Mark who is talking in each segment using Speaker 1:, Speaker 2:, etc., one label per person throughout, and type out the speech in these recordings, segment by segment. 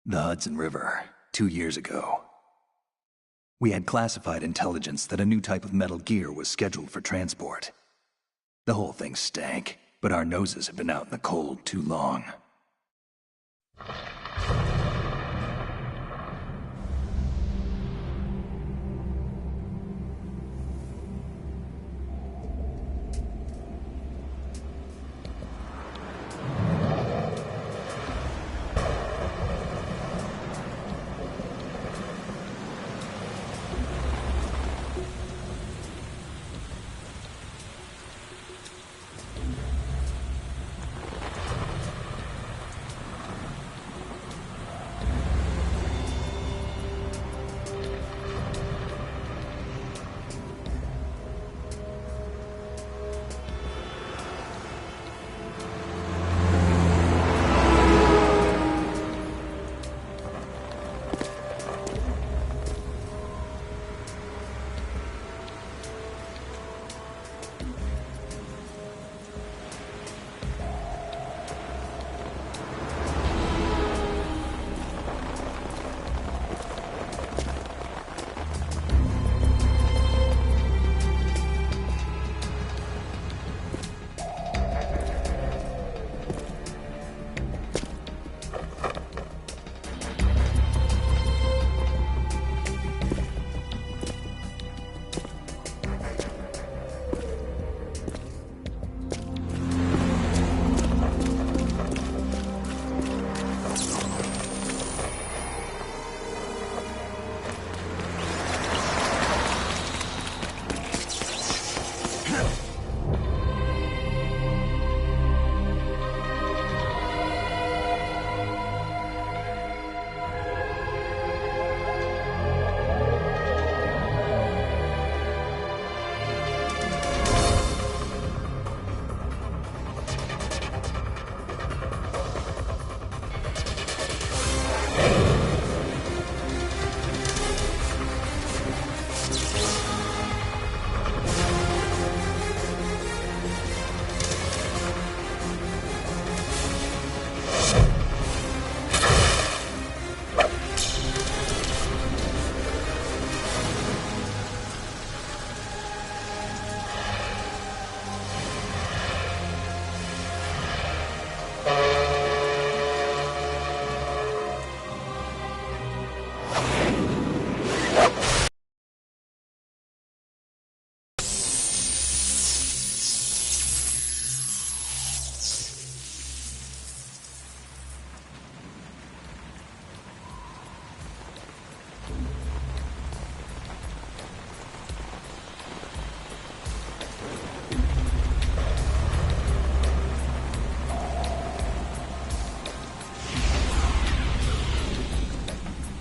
Speaker 1: The Hudson River, 2 years ago. We had classified intelligence that a new type of metal gear was scheduled for transport. The whole thing stank, but our noses had been out in the cold too long.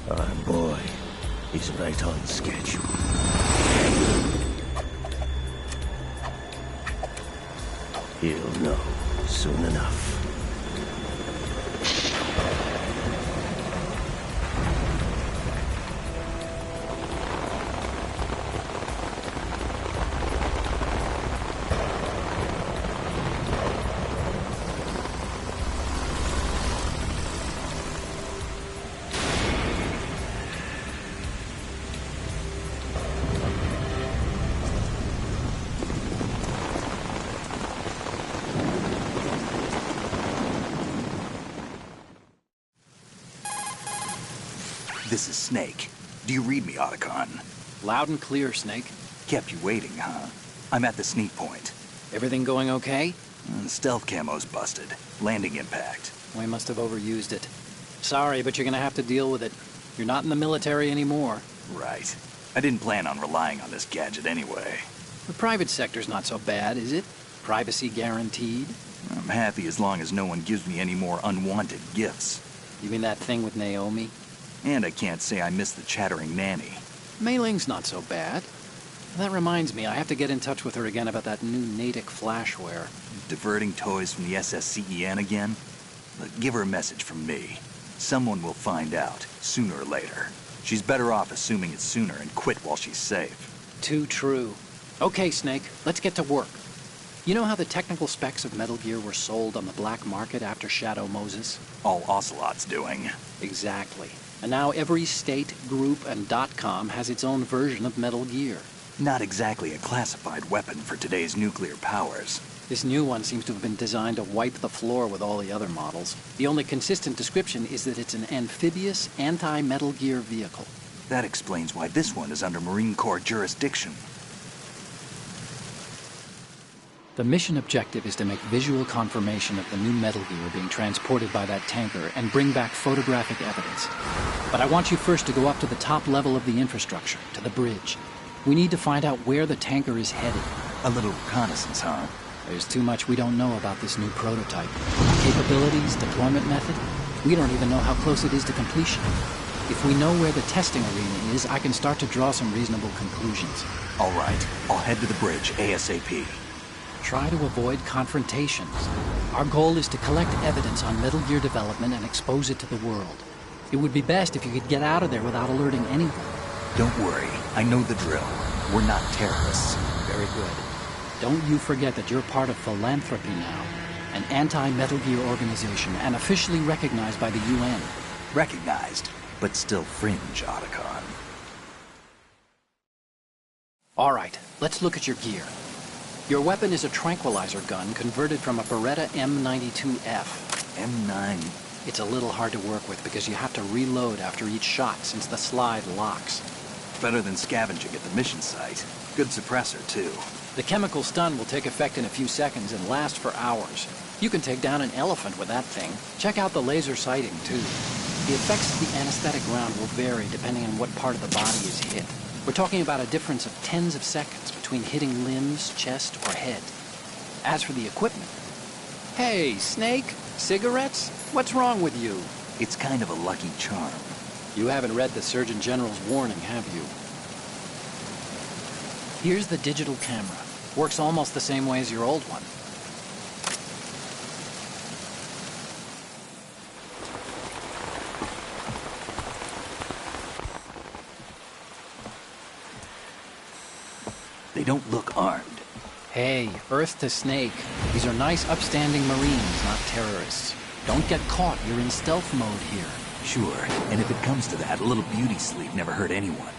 Speaker 2: Our boy is right on schedule. He'll know soon enough.
Speaker 1: This is Snake. Do you read me, Otacon?
Speaker 3: Loud and clear, Snake.
Speaker 1: Kept you waiting, huh? I'm at the sneak point.
Speaker 3: Everything going okay?
Speaker 1: Stealth camo's busted. Landing impact.
Speaker 3: We must have overused it. Sorry, but you're gonna have to deal with it. You're not in the military anymore.
Speaker 1: Right. I didn't plan on relying on this gadget anyway.
Speaker 3: The private sector's not so bad, is it? Privacy guaranteed?
Speaker 1: I'm happy as long as no one gives me any more unwanted gifts.
Speaker 3: You mean that thing with Naomi?
Speaker 1: And I can't say I miss the chattering nanny.
Speaker 3: Mei Ling's not so bad. That reminds me, I have to get in touch with her again about that new Natick flashware.
Speaker 1: Diverting toys from the SSCEN again? Look, give her a message from me. Someone will find out, sooner or later. She's better off assuming it's sooner and quit while she's safe.
Speaker 3: Too true. Okay, Snake, let's get to work. You know how the technical specs of Metal Gear were sold on the black market after Shadow Moses?
Speaker 1: All Ocelot's doing.
Speaker 3: Exactly. And now every state, group, and .com has its own version of Metal Gear.
Speaker 1: Not exactly a classified weapon for today's nuclear powers.
Speaker 3: This new one seems to have been designed to wipe the floor with all the other models. The only consistent description is that it's an amphibious, anti-Metal Gear vehicle.
Speaker 1: That explains why this one is under Marine Corps jurisdiction.
Speaker 3: The mission objective is to make visual confirmation of the new Metal Gear being transported by that tanker and bring back photographic evidence. But I want you first to go up to the top level of the infrastructure, to the bridge. We need to find out where the tanker is headed.
Speaker 1: A little reconnaissance, huh?
Speaker 3: There's too much we don't know about this new prototype. Capabilities, deployment method. We don't even know how close it is to completion. If we know where the testing arena is, I can start to draw some reasonable conclusions.
Speaker 1: All right, I'll head to the bridge ASAP.
Speaker 3: Try to avoid confrontations. Our goal is to collect evidence on Metal Gear development and expose it to the world. It would be best if you could get out of there without alerting anyone.
Speaker 1: Don't worry, I know the drill. We're not terrorists.
Speaker 3: Very good. Don't you forget that you're part of Philanthropy now, an anti-Metal Gear organization and officially recognized by the UN.
Speaker 1: Recognized, but still fringe, Otacon.
Speaker 3: All right, let's look at your gear. Your weapon is a tranquilizer gun converted from a Beretta M92F.
Speaker 1: M9.
Speaker 3: It's a little hard to work with because you have to reload after each shot since the slide locks.
Speaker 1: Better than scavenging at the mission site. Good suppressor, too.
Speaker 3: The chemical stun will take effect in a few seconds and last for hours. You can take down an elephant with that thing. Check out the laser sighting, too. The effects of the anesthetic round will vary depending on what part of the body is hit. We're talking about a difference of tens of seconds between hitting limbs, chest, or head. As for the equipment... Hey, Snake? Cigarettes? What's wrong with you?
Speaker 1: It's kind of a lucky charm.
Speaker 3: You haven't read the Surgeon General's warning, have you? Here's the digital camera. Works almost the same way as your old one.
Speaker 1: They don't look armed.
Speaker 3: Hey, Earth to Snake. These are nice, upstanding Marines, not terrorists. Don't get caught. You're in stealth mode here.
Speaker 1: Sure, and if it comes to that, a little beauty sleep never hurt anyone.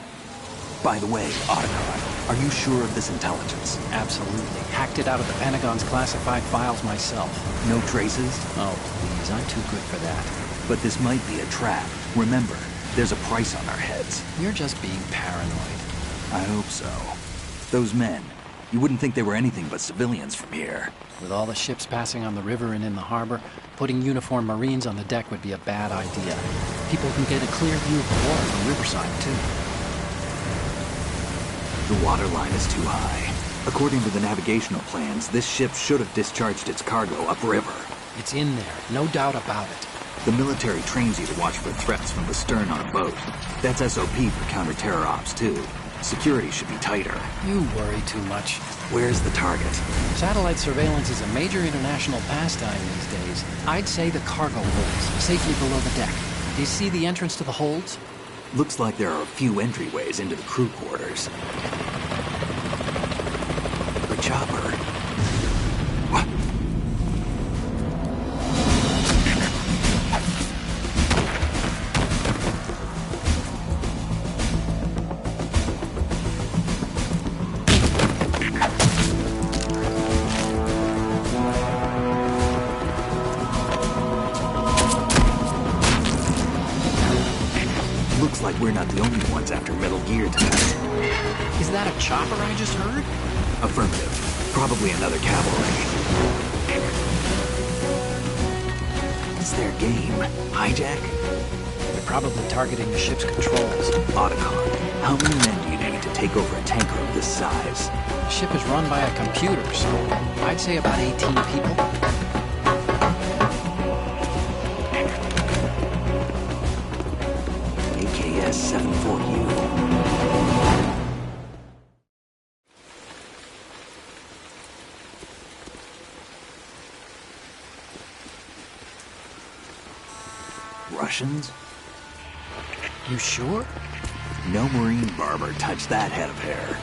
Speaker 1: By the way, Otacon, are you sure of this intelligence?
Speaker 3: Absolutely. Hacked it out of the Pentagon's classified files myself.
Speaker 1: No traces?
Speaker 3: Oh, please, I'm too good for that.
Speaker 1: But this might be a trap. Remember, there's a price on our heads.
Speaker 3: You're just being paranoid.
Speaker 1: I hope so. Those men, you wouldn't think they were anything but civilians from here.
Speaker 3: With all the ships passing on the river and in the harbor, putting uniformed Marines on the deck would be a bad idea. People can get a clear view of the water from Riverside, too.
Speaker 1: The water line is too high. According to the navigational plans, this ship should have discharged its cargo upriver.
Speaker 3: It's in there, no doubt about it.
Speaker 1: The military trains you to watch for threats from the stern on a boat. That's SOP for counter-terror ops, too. Security should be tighter.
Speaker 3: You worry too much.
Speaker 1: Where's the target?
Speaker 3: Satellite surveillance is a major international pastime these days. I'd say the cargo holds, safely below the deck. Do you see the entrance to the holds?
Speaker 1: Looks like there are a few entryways into the crew quarters. The chopper. What? Looks like we're not the only ones after Metal Gear tonight.
Speaker 3: Is that a chopper I just heard?
Speaker 1: Affirmative. Probably another cavalry. It's their game. Hijack?
Speaker 3: They're probably targeting the ship's controls.
Speaker 1: Otacon, how many men do you need to take over a tanker of this size?
Speaker 3: The ship is run by a computer, so I'd say about 18 people.
Speaker 1: AKS-74U. Russians?
Speaker 3: You sure?
Speaker 1: No Marine barber touched that head of hair.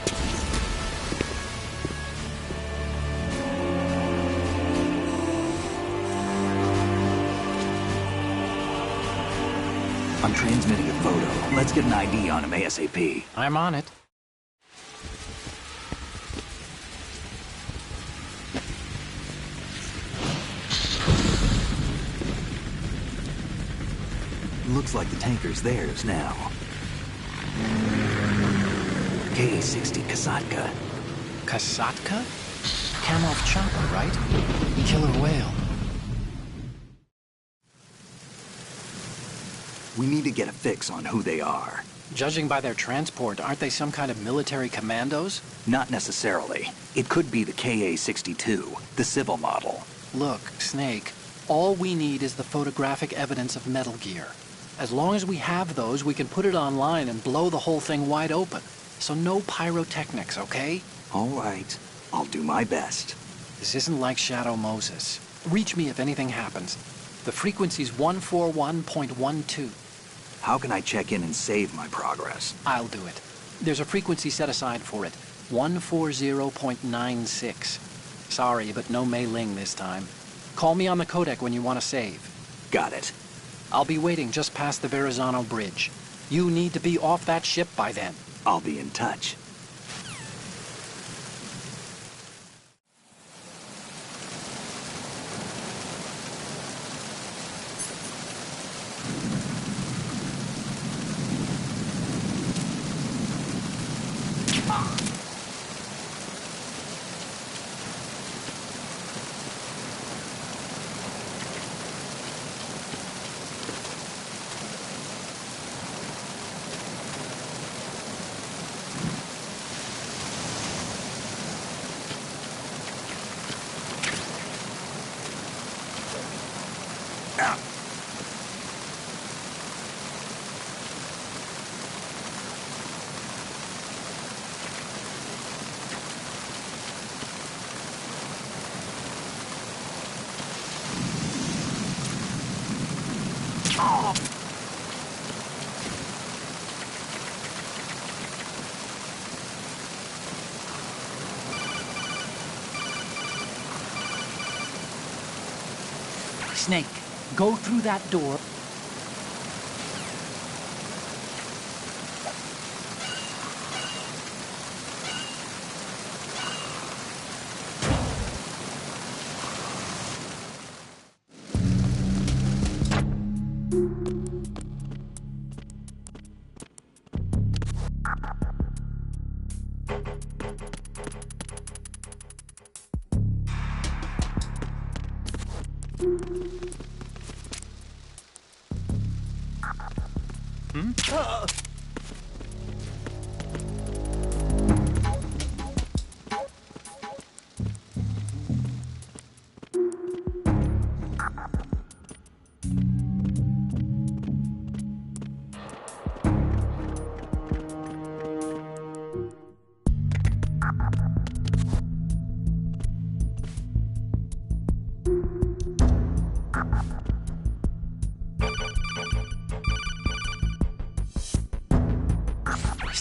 Speaker 1: I'm transmitting a photo. Let's get an ID on him ASAP.
Speaker 3: I'm on it.
Speaker 1: Looks like the tanker's theirs now. KA-60 Kasatka.
Speaker 3: Kasatka? Kamov chopper, right? Killer whale.
Speaker 1: We need to get a fix on who they are.
Speaker 3: Judging by their transport, aren't they some kind of military commandos?
Speaker 1: Not necessarily. It could be the KA-62, the civil model.
Speaker 3: Look, Snake, all we need is the photographic evidence of Metal Gear. As long as we have those, we can put it online and blow the whole thing wide open. So no pyrotechnics, okay?
Speaker 1: All right. I'll do my best.
Speaker 3: This isn't like Shadow Moses. Reach me if anything happens. The frequency's 141.12.
Speaker 1: How can I check in and save my progress?
Speaker 3: I'll do it. There's a frequency set aside for it. 140.96. Sorry, but no Mei Ling this time. Call me on the codec when you want to save.
Speaker 1: Got it.
Speaker 3: I'll be waiting just past the Verrazano Bridge. You need to be off that ship by then.
Speaker 1: I'll be in touch.
Speaker 3: Snake, go through that door.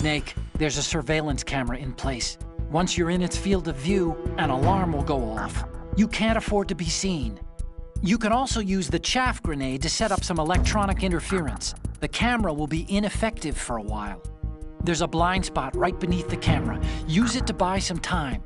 Speaker 3: Snake, there's a surveillance camera in place. Once you're in its field of view, an alarm will go off. You can't afford to be seen. You can also use the chaff grenade to set up some electronic interference. The camera will be ineffective for a while. There's a blind spot right beneath the camera. Use it to buy some time.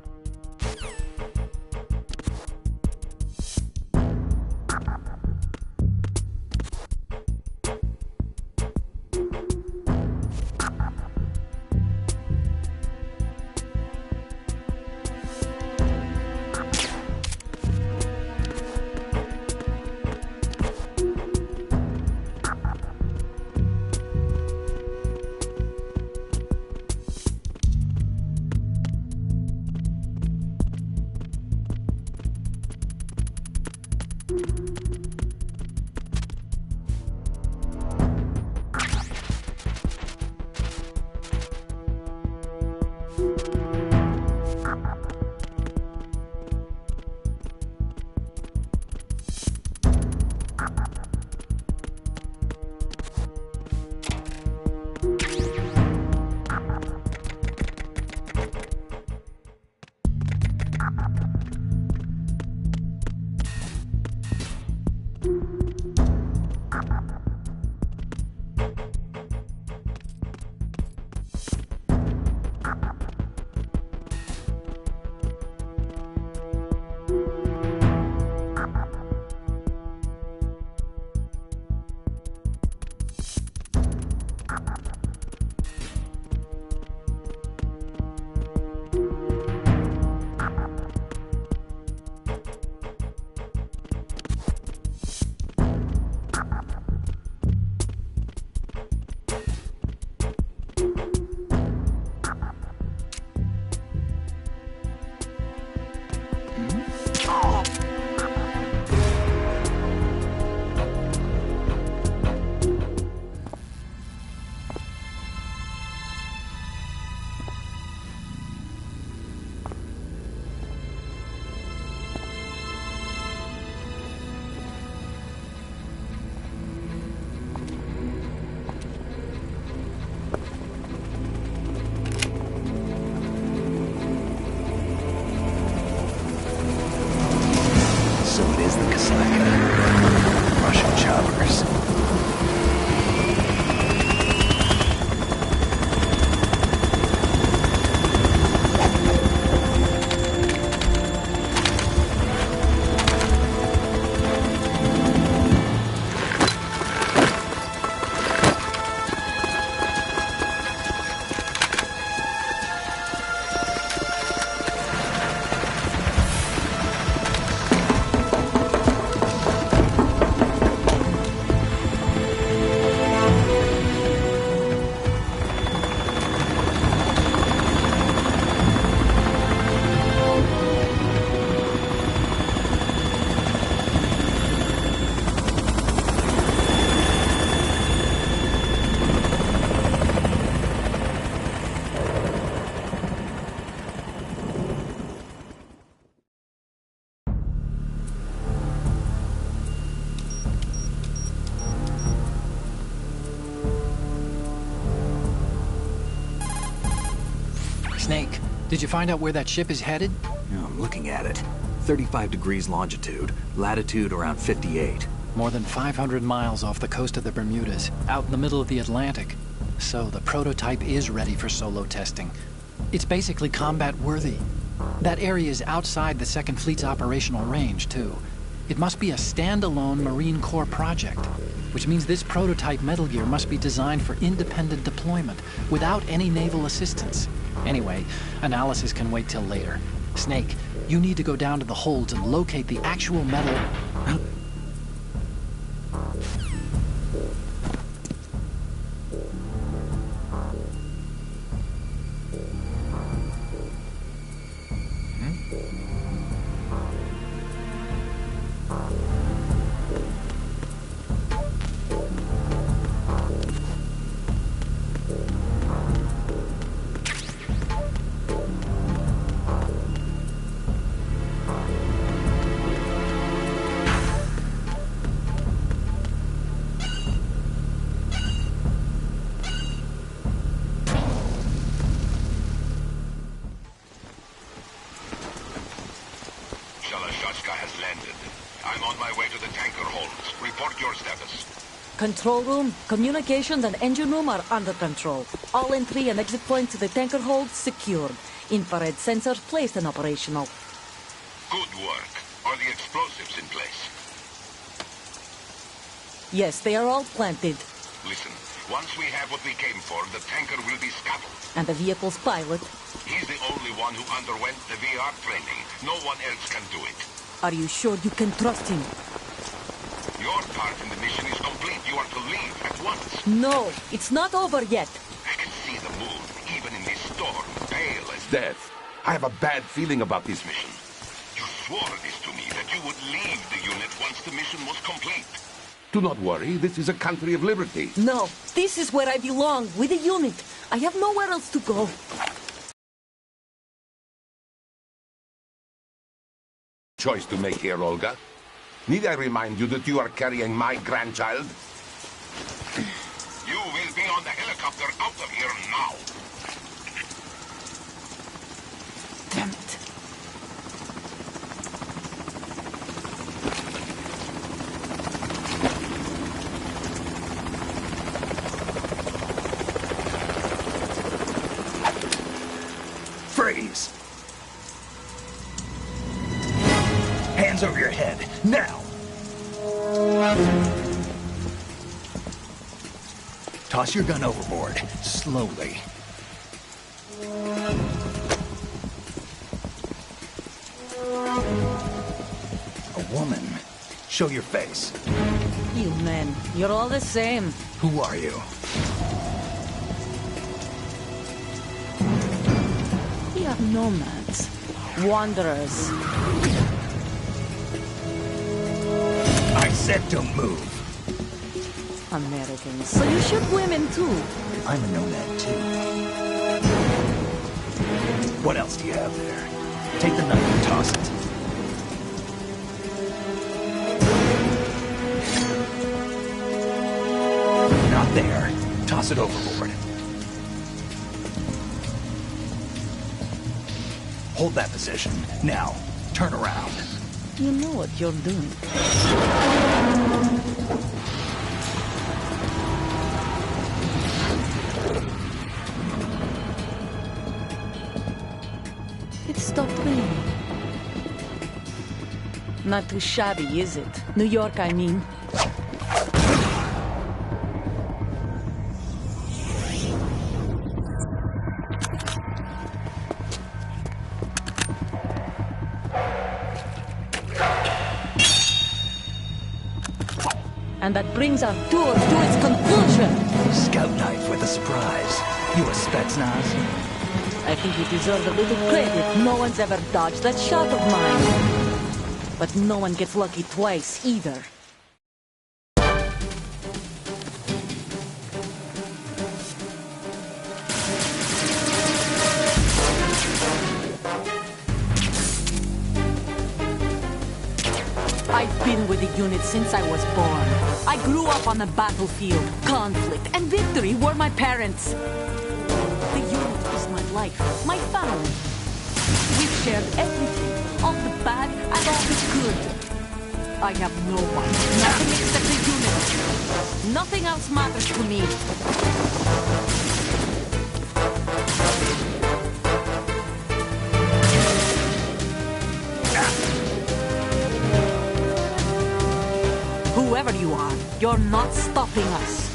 Speaker 1: Russian choppers.
Speaker 3: Snake, did you find out where that ship is headed?
Speaker 1: Yeah, I'm looking at it. 35 degrees longitude, latitude around 58.
Speaker 3: More than 500 miles off the coast of the Bermudas, out in the middle of the Atlantic. So the prototype is ready for solo testing. It's basically combat-worthy. That area is outside the Second Fleet's operational range, too. It must be a standalone Marine Corps project, which means this prototype Metal Gear must be designed for independent deployment, without any naval assistance. Anyway, analysis can wait till later. Snake, you need to go down to the holds and locate the actual metal...
Speaker 4: Shalashaska has landed. I'm on my way to the tanker holds. Report your status.
Speaker 5: Control room, communications and engine room are under control. All entry and exit points to the tanker holds secured. Infrared sensors placed and operational.
Speaker 4: Good work. Are the explosives in place?
Speaker 5: Yes, they are all planted.
Speaker 4: Listen, once we have what we came for, the tanker will be scuttled.
Speaker 5: And the vehicle's pilot?
Speaker 4: He's the only one who underwent the VR training. No one else can do it.
Speaker 5: Are you sure you can trust him?
Speaker 4: Your part in the mission is complete. You are to leave at once.
Speaker 5: No, it's not over yet.
Speaker 4: I can see the moon, even in this storm, pale as death. I have a bad feeling about this mission. You swore this to me, that you would leave the unit once the mission was complete. Do not worry, this is a country of liberty.
Speaker 5: No, this is where I belong, with the unit. I have nowhere else to go.
Speaker 4: Choice to make here, Olga. Need I remind you that you are carrying my grandchild? You will be on the helicopter out of here now.
Speaker 5: Damn it.
Speaker 1: Freeze! Hands over your head, now! Toss your gun overboard, slowly. A woman. Show your face.
Speaker 5: You men, you're all the same.
Speaker 1: Who are you?
Speaker 5: We are nomads. Wanderers.
Speaker 1: I said don't move.
Speaker 5: Americans. So you shoot women too?
Speaker 1: I'm a nomad too. What else do you have there? Take the knife and toss it. Not there. Toss it overboard. Hold that position. Now, turn around.
Speaker 5: You know what you're doing. It stopped raining. Not too shabby, is it? New York, I mean. And that brings our tour to its conclusion.
Speaker 1: Scout knife with a surprise. You a Spetsnaz?
Speaker 5: I think you deserve a little credit. No one's ever dodged that shot of mine. But no one gets lucky twice, either. I've been with the unit since I was born. I grew up on the battlefield. Conflict and victory were my parents. The unit is my life, my family. We've shared everything, all the bad and all the good. I have no one, nothing except the unit. Nothing else matters to me. Whoever you are, you're not stopping us.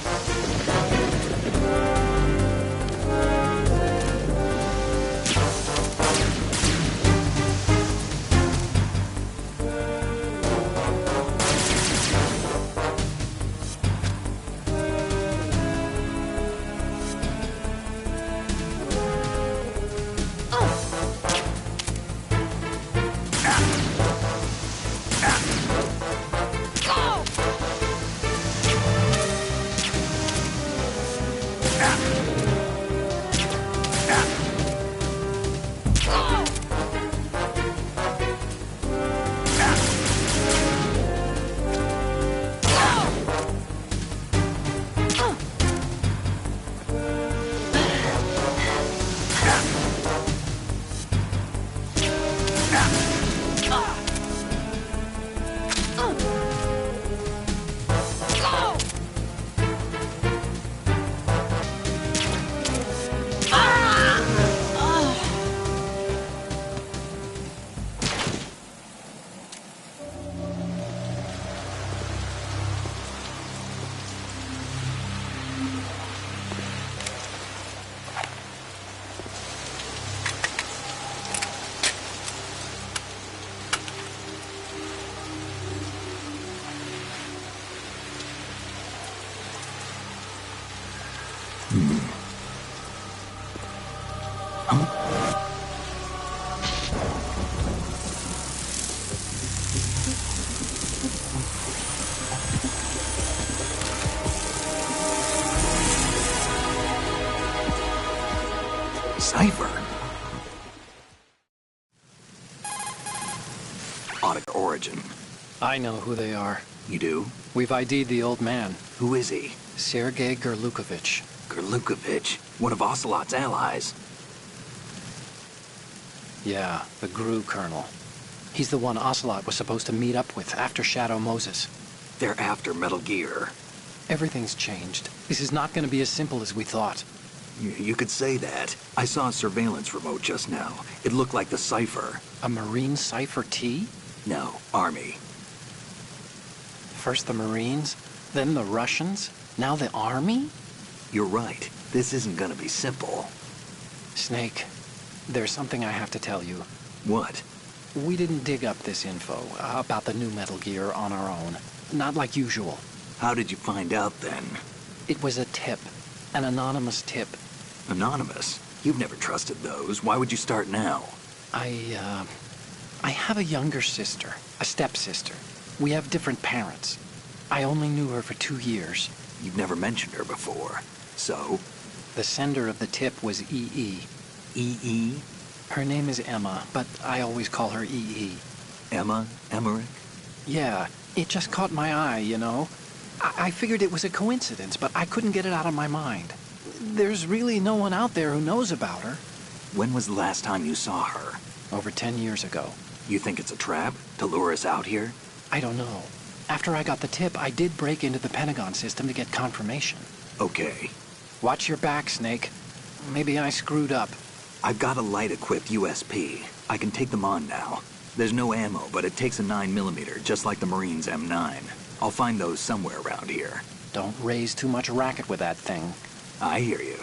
Speaker 1: Cipher. Audic origin.
Speaker 3: I know who they are.
Speaker 1: You do?
Speaker 3: We've ID'd the old man,
Speaker 1: Who is he?
Speaker 3: Sergei Gerlukovich.
Speaker 1: Gerlukovich, one of Ocelot's allies.
Speaker 3: Yeah, the GRU colonel. He's the one Ocelot was supposed to meet up with after Shadow Moses.
Speaker 1: They're after Metal Gear.
Speaker 3: Everything's changed. This is not going to be as simple as we thought.
Speaker 1: You could say that. I saw a surveillance remote just now. It looked like the Cipher.
Speaker 3: A Marine Cipher T?
Speaker 1: No, Army.
Speaker 3: First the Marines, then the Russians, now the Army?
Speaker 1: You're right. This isn't gonna be simple.
Speaker 3: Snake, there's something I have to tell you.
Speaker 1: What?
Speaker 3: We didn't dig up this info about the new Metal Gear on our own. Not like usual.
Speaker 1: How did you find out then?
Speaker 3: It was a tip. An anonymous tip.
Speaker 1: Anonymous? You've never trusted those. Why would you start now?
Speaker 3: I have a younger sister. A stepsister. We have different parents. I only knew her for 2 years.
Speaker 1: You've never mentioned her before. So?
Speaker 3: The sender of the tip was EE.
Speaker 1: EE?
Speaker 3: Her name is Emma, but I always call her EE.
Speaker 1: Emma Emmerich?
Speaker 3: Yeah, it just caught my eye, you know? I figured it was a coincidence, but I couldn't get it out of my mind. There's really no one out there who knows about her.
Speaker 1: When was the last time you saw her?
Speaker 3: Over 10 years ago.
Speaker 1: You think it's a trap? To lure us out here?
Speaker 3: I don't know. After I got the tip, I did break into the Pentagon system to get confirmation.
Speaker 1: Okay.
Speaker 3: Watch your back, Snake. Maybe I screwed up.
Speaker 1: I've got a light-equipped USP. I can take them on now. There's no ammo, but it takes a 9mm, just like the Marines' M9. I'll find those somewhere around here.
Speaker 3: Don't raise too much racket with that thing.
Speaker 1: I hear you.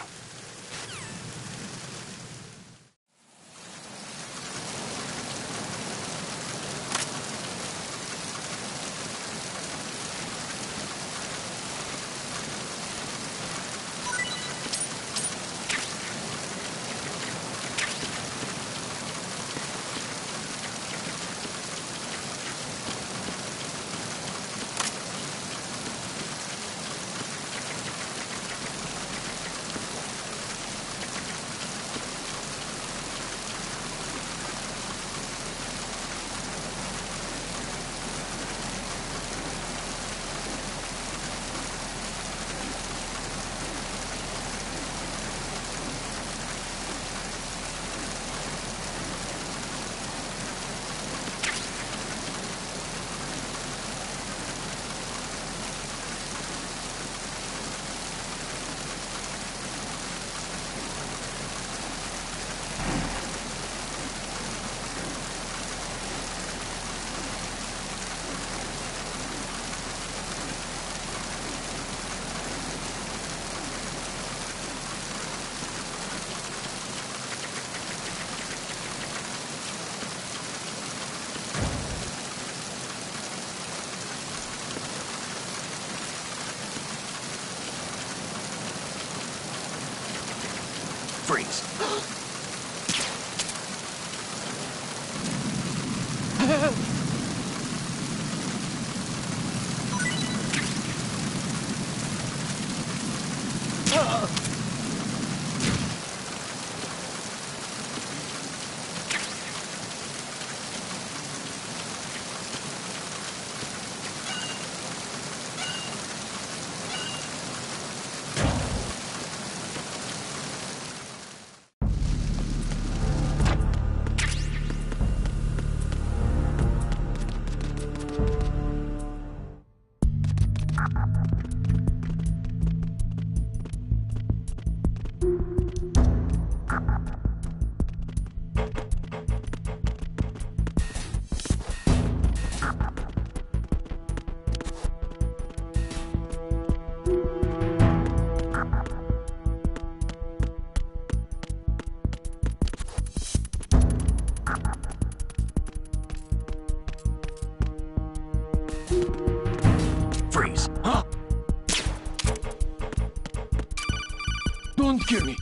Speaker 1: Freeze. Freeze. Huh?
Speaker 4: Don't kill me.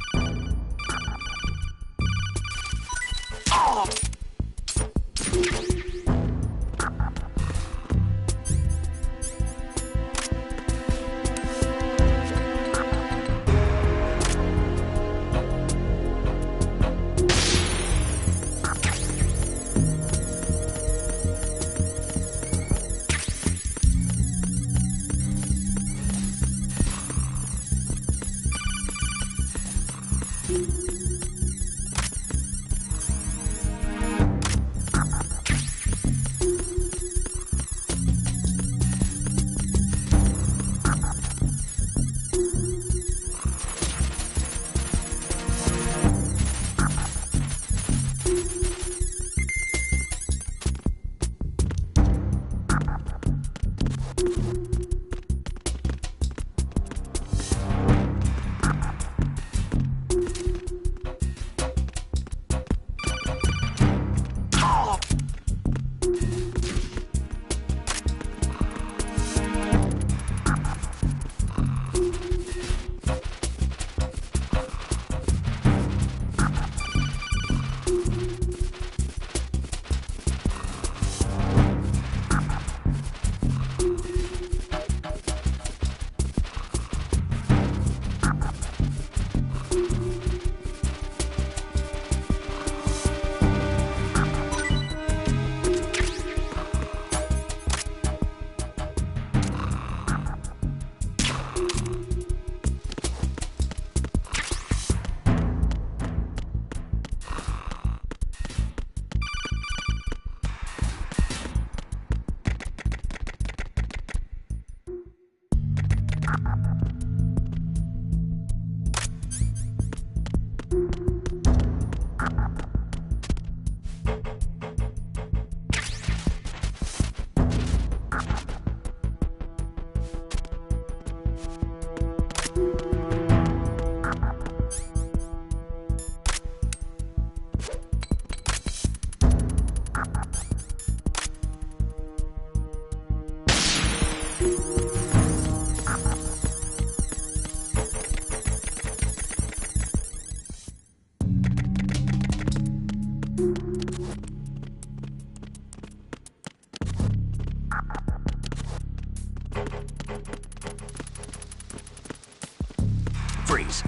Speaker 1: Freeze.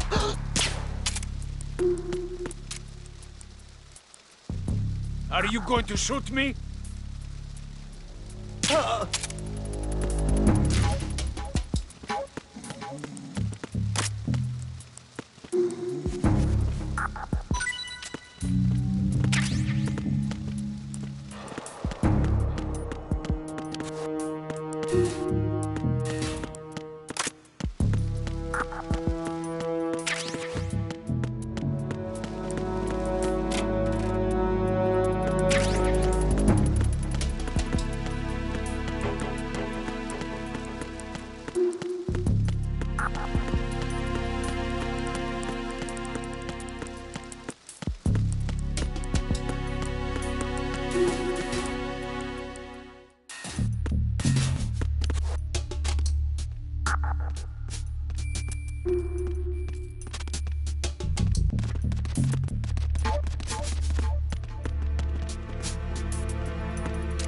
Speaker 6: Are you going to shoot me?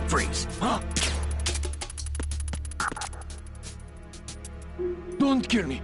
Speaker 1: Freeze.
Speaker 6: Don't kill me.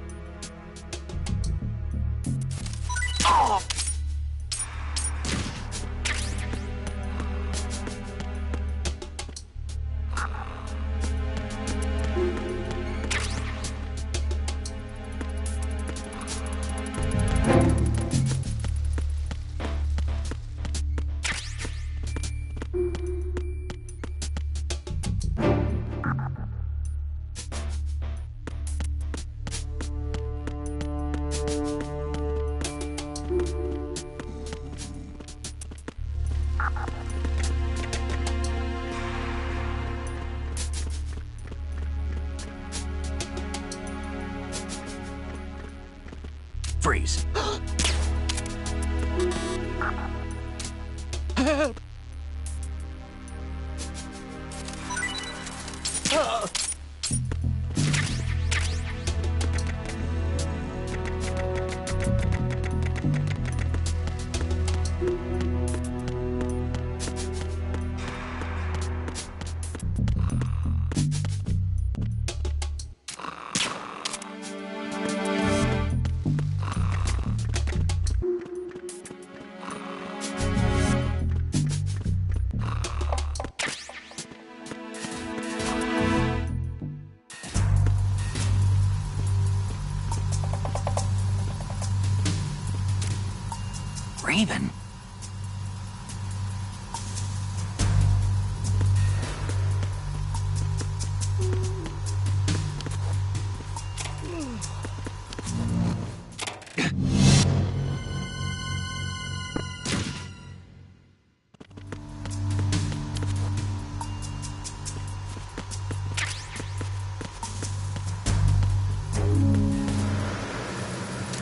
Speaker 1: Freeze.
Speaker 6: Help!
Speaker 1: Raven.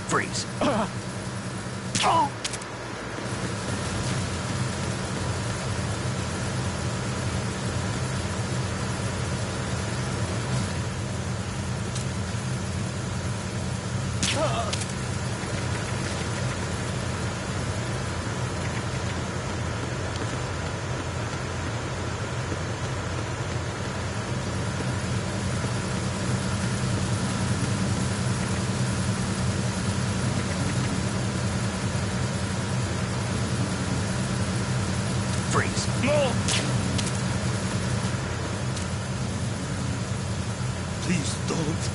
Speaker 1: Freeze. Freeze.
Speaker 6: No!
Speaker 2: Please don't.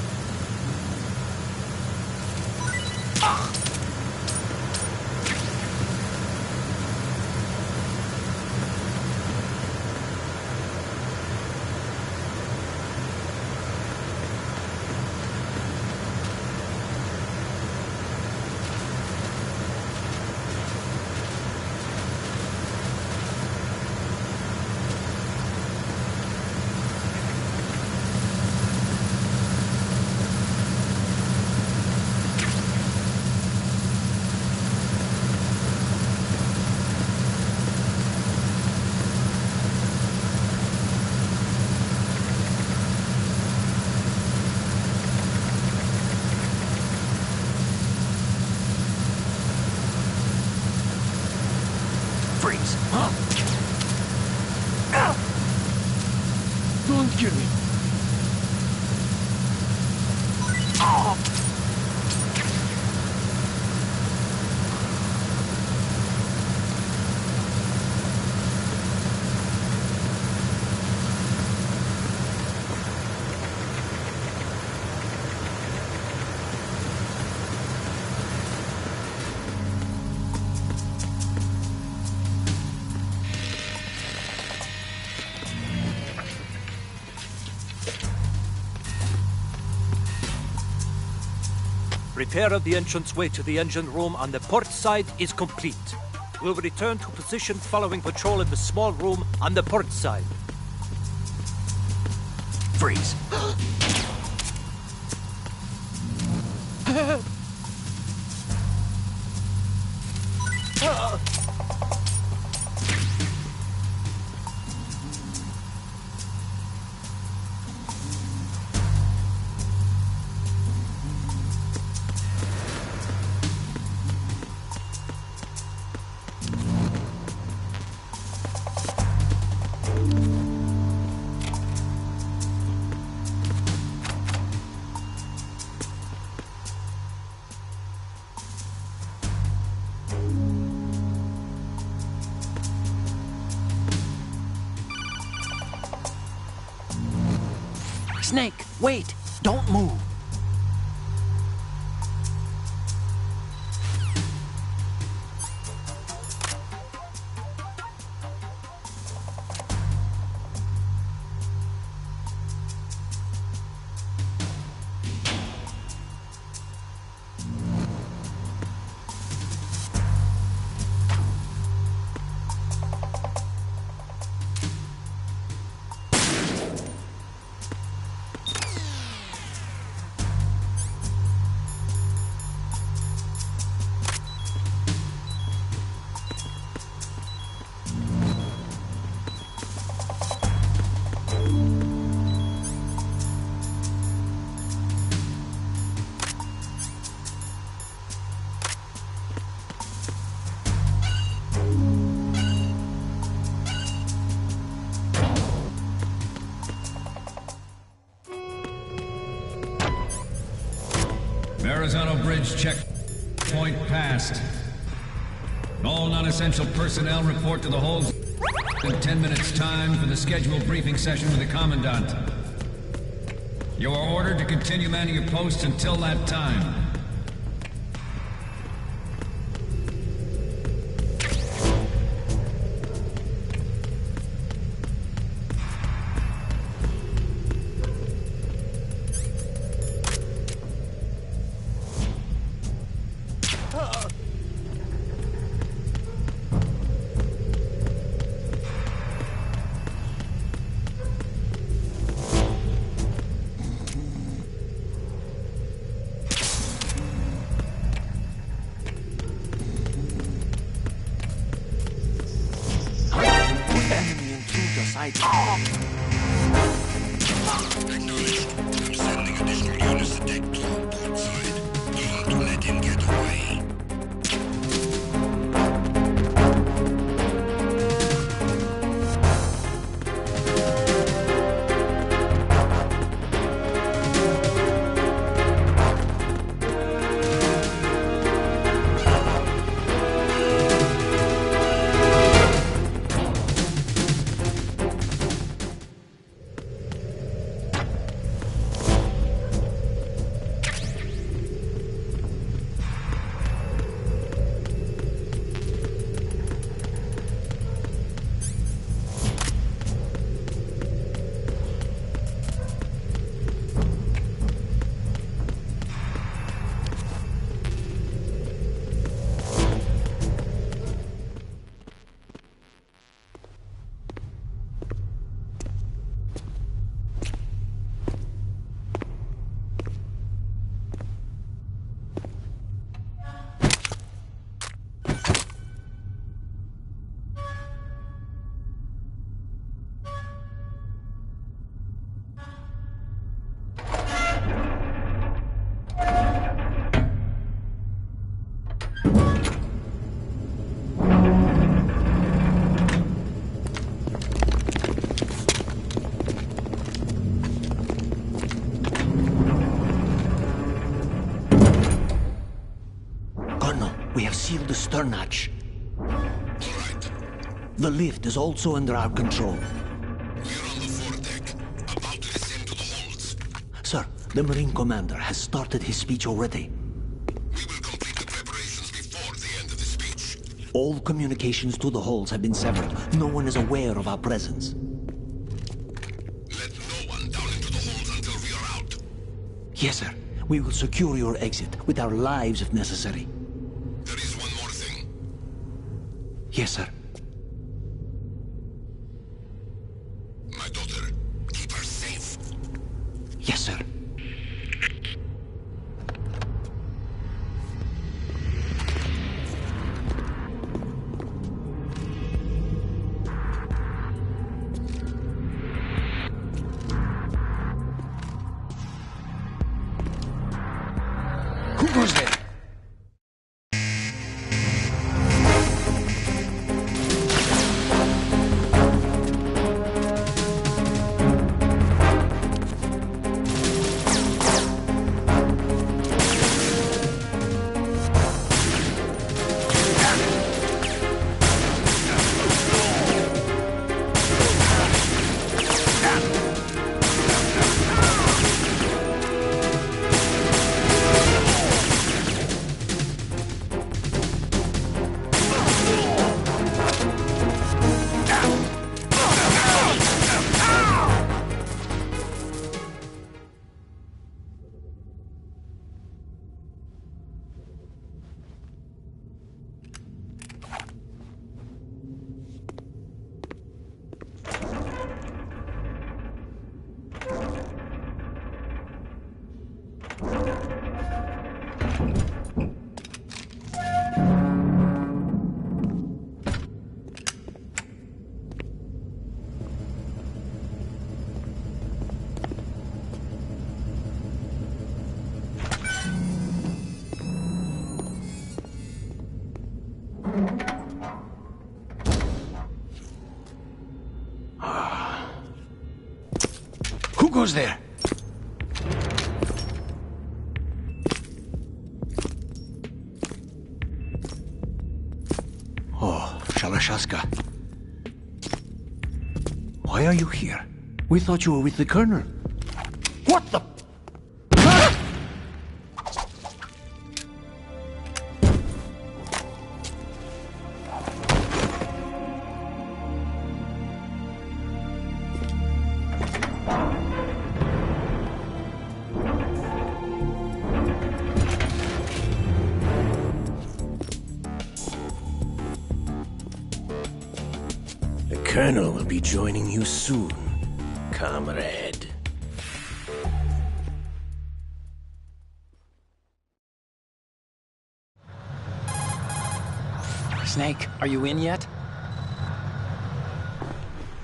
Speaker 1: Freeze.
Speaker 6: Don't kill me.
Speaker 7: Repair of the entranceway to the engine room on the port side is complete. We'll return to position following patrol in the small room on the port side.
Speaker 1: Freeze.
Speaker 3: Snake, wait! Don't move!
Speaker 8: Verrazano Bridge checkpoint passed. All non-essential personnel report to the holds in 10 minutes' time for the scheduled briefing session with the Commandant. You are ordered to continue manning your posts until that time.
Speaker 2: Acknowledged. I'm sending additional units to deck 2 port side. Don't let him get away.
Speaker 9: We have sealed the stern hatch.
Speaker 2: All right.
Speaker 9: The lift is also under our control.
Speaker 2: We're on the foredeck, about to descend to the holds.
Speaker 9: Sir, the Marine Commander has started his speech already.
Speaker 2: We will complete the preparations before the end of the speech.
Speaker 9: All communications to the holds have been severed. No one is aware of our presence.
Speaker 2: Let no one down into the holds until we are out.
Speaker 9: Yes, sir. We will secure your exit, with our lives if necessary.
Speaker 2: There is one more thing.
Speaker 9: Yes, sir.
Speaker 2: My daughter. Keep her safe.
Speaker 9: Yes, sir.
Speaker 6: Who goes there? Who goes there?
Speaker 9: Oh, Shalashaska. Why are you here? We thought you were with the Colonel.
Speaker 6: What the...
Speaker 10: The Colonel will be joining you soon, comrade.
Speaker 3: Snake, are you in yet?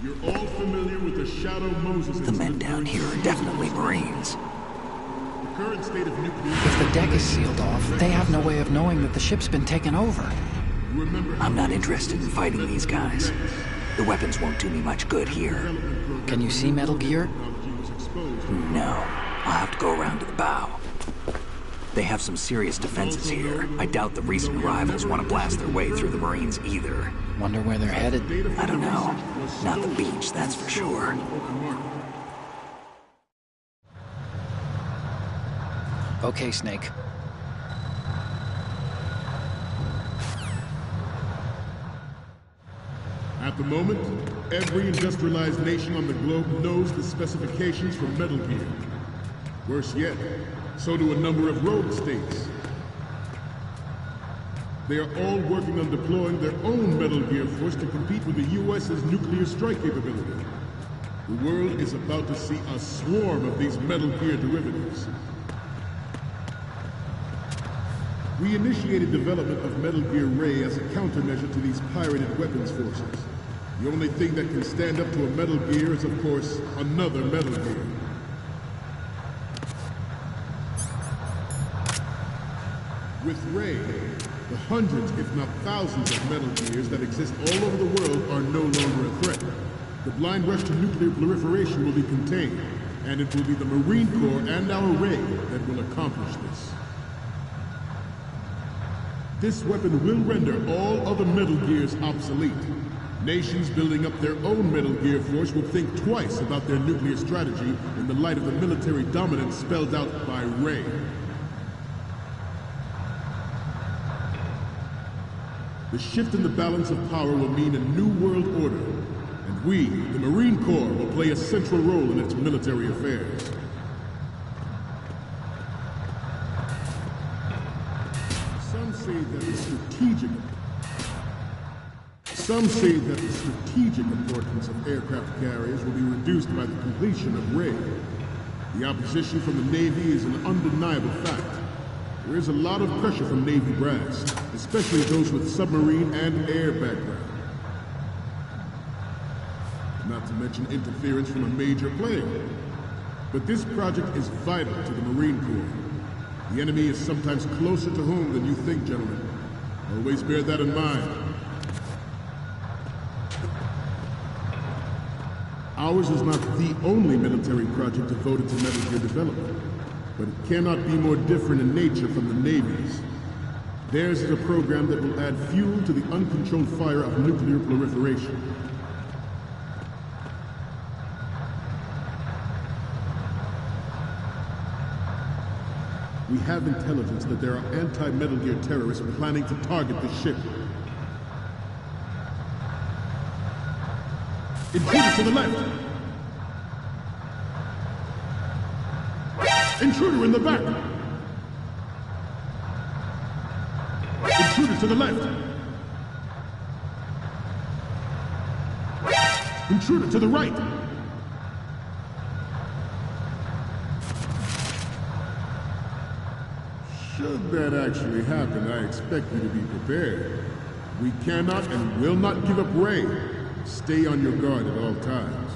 Speaker 11: You're all familiar with the Shadow Moses.
Speaker 1: The men down here are definitely Marines.
Speaker 11: The current state of nuclear...
Speaker 3: If the deck is sealed off, they have no way of knowing that the ship's been taken over.
Speaker 1: I'm not interested in fighting these guys. The weapons won't do me much good here.
Speaker 3: Can you see Metal Gear?
Speaker 1: No. I'll have to go around to the bow. They have some serious defenses here. I doubt the recent arrivals want to blast their way through the Marines either.
Speaker 3: Wonder where they're headed?
Speaker 1: I don't know. Not the beach, that's for sure.
Speaker 3: Okay, Snake.
Speaker 11: At the moment, every industrialized nation on the globe knows the specifications for Metal Gear. Worse yet, so do a number of rogue states. They are all working on deploying their own Metal Gear force to compete with the US's nuclear strike capability. The world is about to see a swarm of these Metal Gear derivatives. We initiated development of Metal Gear Ray as a countermeasure to these pirated weapons forces. The only thing that can stand up to a Metal Gear is, of course, another Metal Gear. With Ray, the hundreds, if not thousands of Metal Gears that exist all over the world are no longer a threat. The blind rush to nuclear proliferation will be contained, and it will be the Marine Corps and our Ray that will accomplish this. This weapon will render all other Metal Gears obsolete. Nations building up their own Metal Gear force will think twice about their nuclear strategy in the light of the military dominance spelled out by Ray. The shift in the balance of power will mean a new world order, and we, the Marine Corps, will play a central role in its military affairs. Some say that the strategic importance of aircraft carriers will be reduced by the completion of Ray. The opposition from the Navy is an undeniable fact. There is a lot of pressure from Navy brass, especially those with submarine and air background. Not to mention interference from a major player. But this project is vital to the Marine Corps. The enemy is sometimes closer to home than you think, gentlemen. Always bear that in mind. Ours is not the only military project devoted to Metal Gear development, but it cannot be more different in nature from the Navy's. Theirs is a program that will add fuel to the uncontrolled fire of nuclear proliferation. We have intelligence that there are anti-Metal Gear terrorists planning to target the ship. Intruder to the left! Intruder in the back! Intruder to the left! Intruder to the right! Should that actually happen, I expect you to be prepared. We cannot and will not give up Ray. Stay on your guard at all times.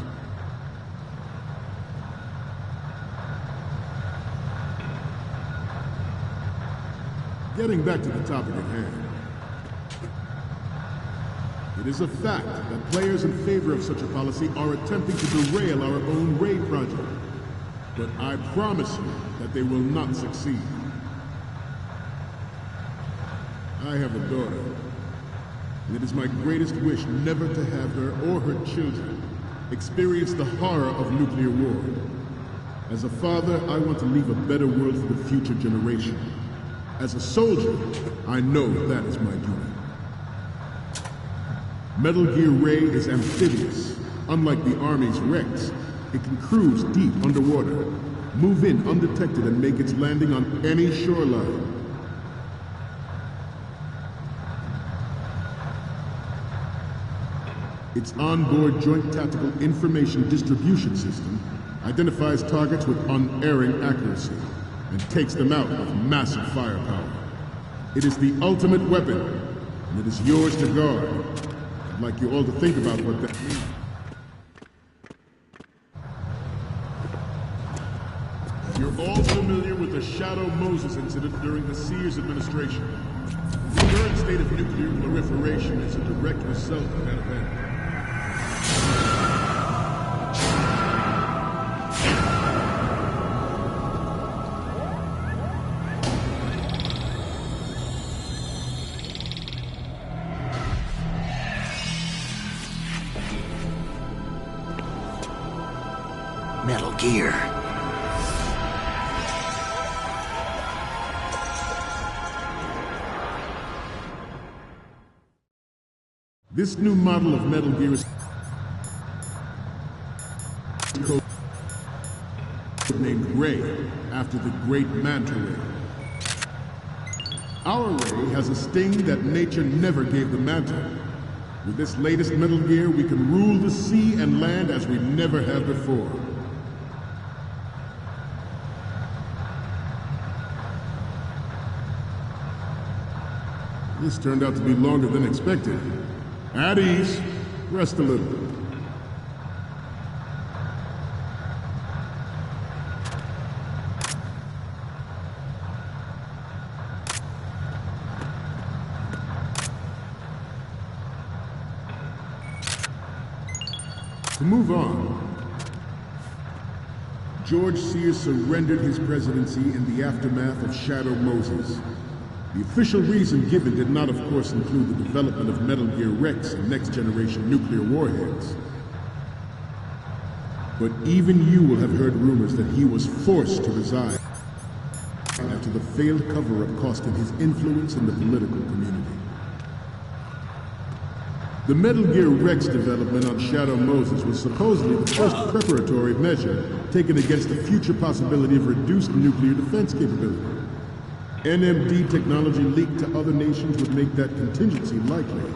Speaker 11: Getting back to the topic at hand. It is a fact that players in favor of such a policy are attempting to derail our own Ray project. But I promise you that they will not succeed. I have a daughter, and it is my greatest wish never to have her or her children experience the horror of nuclear war. As a father, I want to leave a better world for the future generation. As a soldier, I know that is my duty. Metal Gear Ray is amphibious. Unlike the Army's Rex, it can cruise deep underwater, move in undetected, and make its landing on any shoreline. Its onboard Joint Tactical Information Distribution System identifies targets with unerring accuracy and takes them out with massive firepower. It is the ultimate weapon, and it is yours to guard. I'd like you all to think about what that means. You're all familiar with the Shadow Moses incident during the Sears administration. The current state of nuclear proliferation is a direct result of that event.
Speaker 9: Metal Gear.
Speaker 11: This new model of Metal Gear is named Ray, after the great Manta Ray. Our Ray has a sting that nature never gave the Manta. With this latest Metal Gear, we can rule the sea and land as we never have before. This turned out to be longer than expected. At ease. Rest a little. To move on, George Sears surrendered his presidency in the aftermath of Shadow Moses. The official reason given did not, of course, include the development of Metal Gear Rex and next-generation nuclear warheads. But even you will have heard rumors that he was forced to resign after the failed cover-up cost him his influence in the political community. The Metal Gear Rex development on Shadow Moses was supposedly the first preparatory measure taken against the future possibility of reduced nuclear defense capability. NMD technology leaked to other nations would make that contingency likely.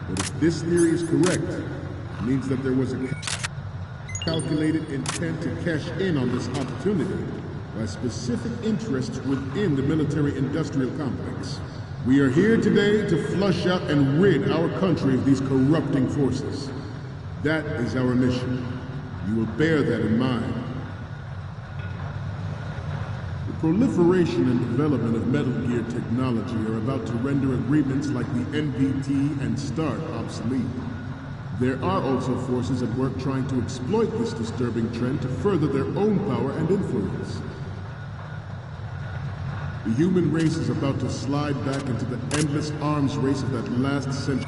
Speaker 11: But if this theory is correct, it means that there was a calculated intent to cash in on this opportunity by specific interests within the military-industrial complex. We are here today to flush out and rid our country of these corrupting forces. That is our mission. You will bear that in mind. The proliferation and development of Metal Gear technology are about to render agreements like the NPT and START obsolete. There are also forces at work trying to exploit this disturbing trend to further their own power and influence. The human race is about to slide back into the endless arms race of that last century.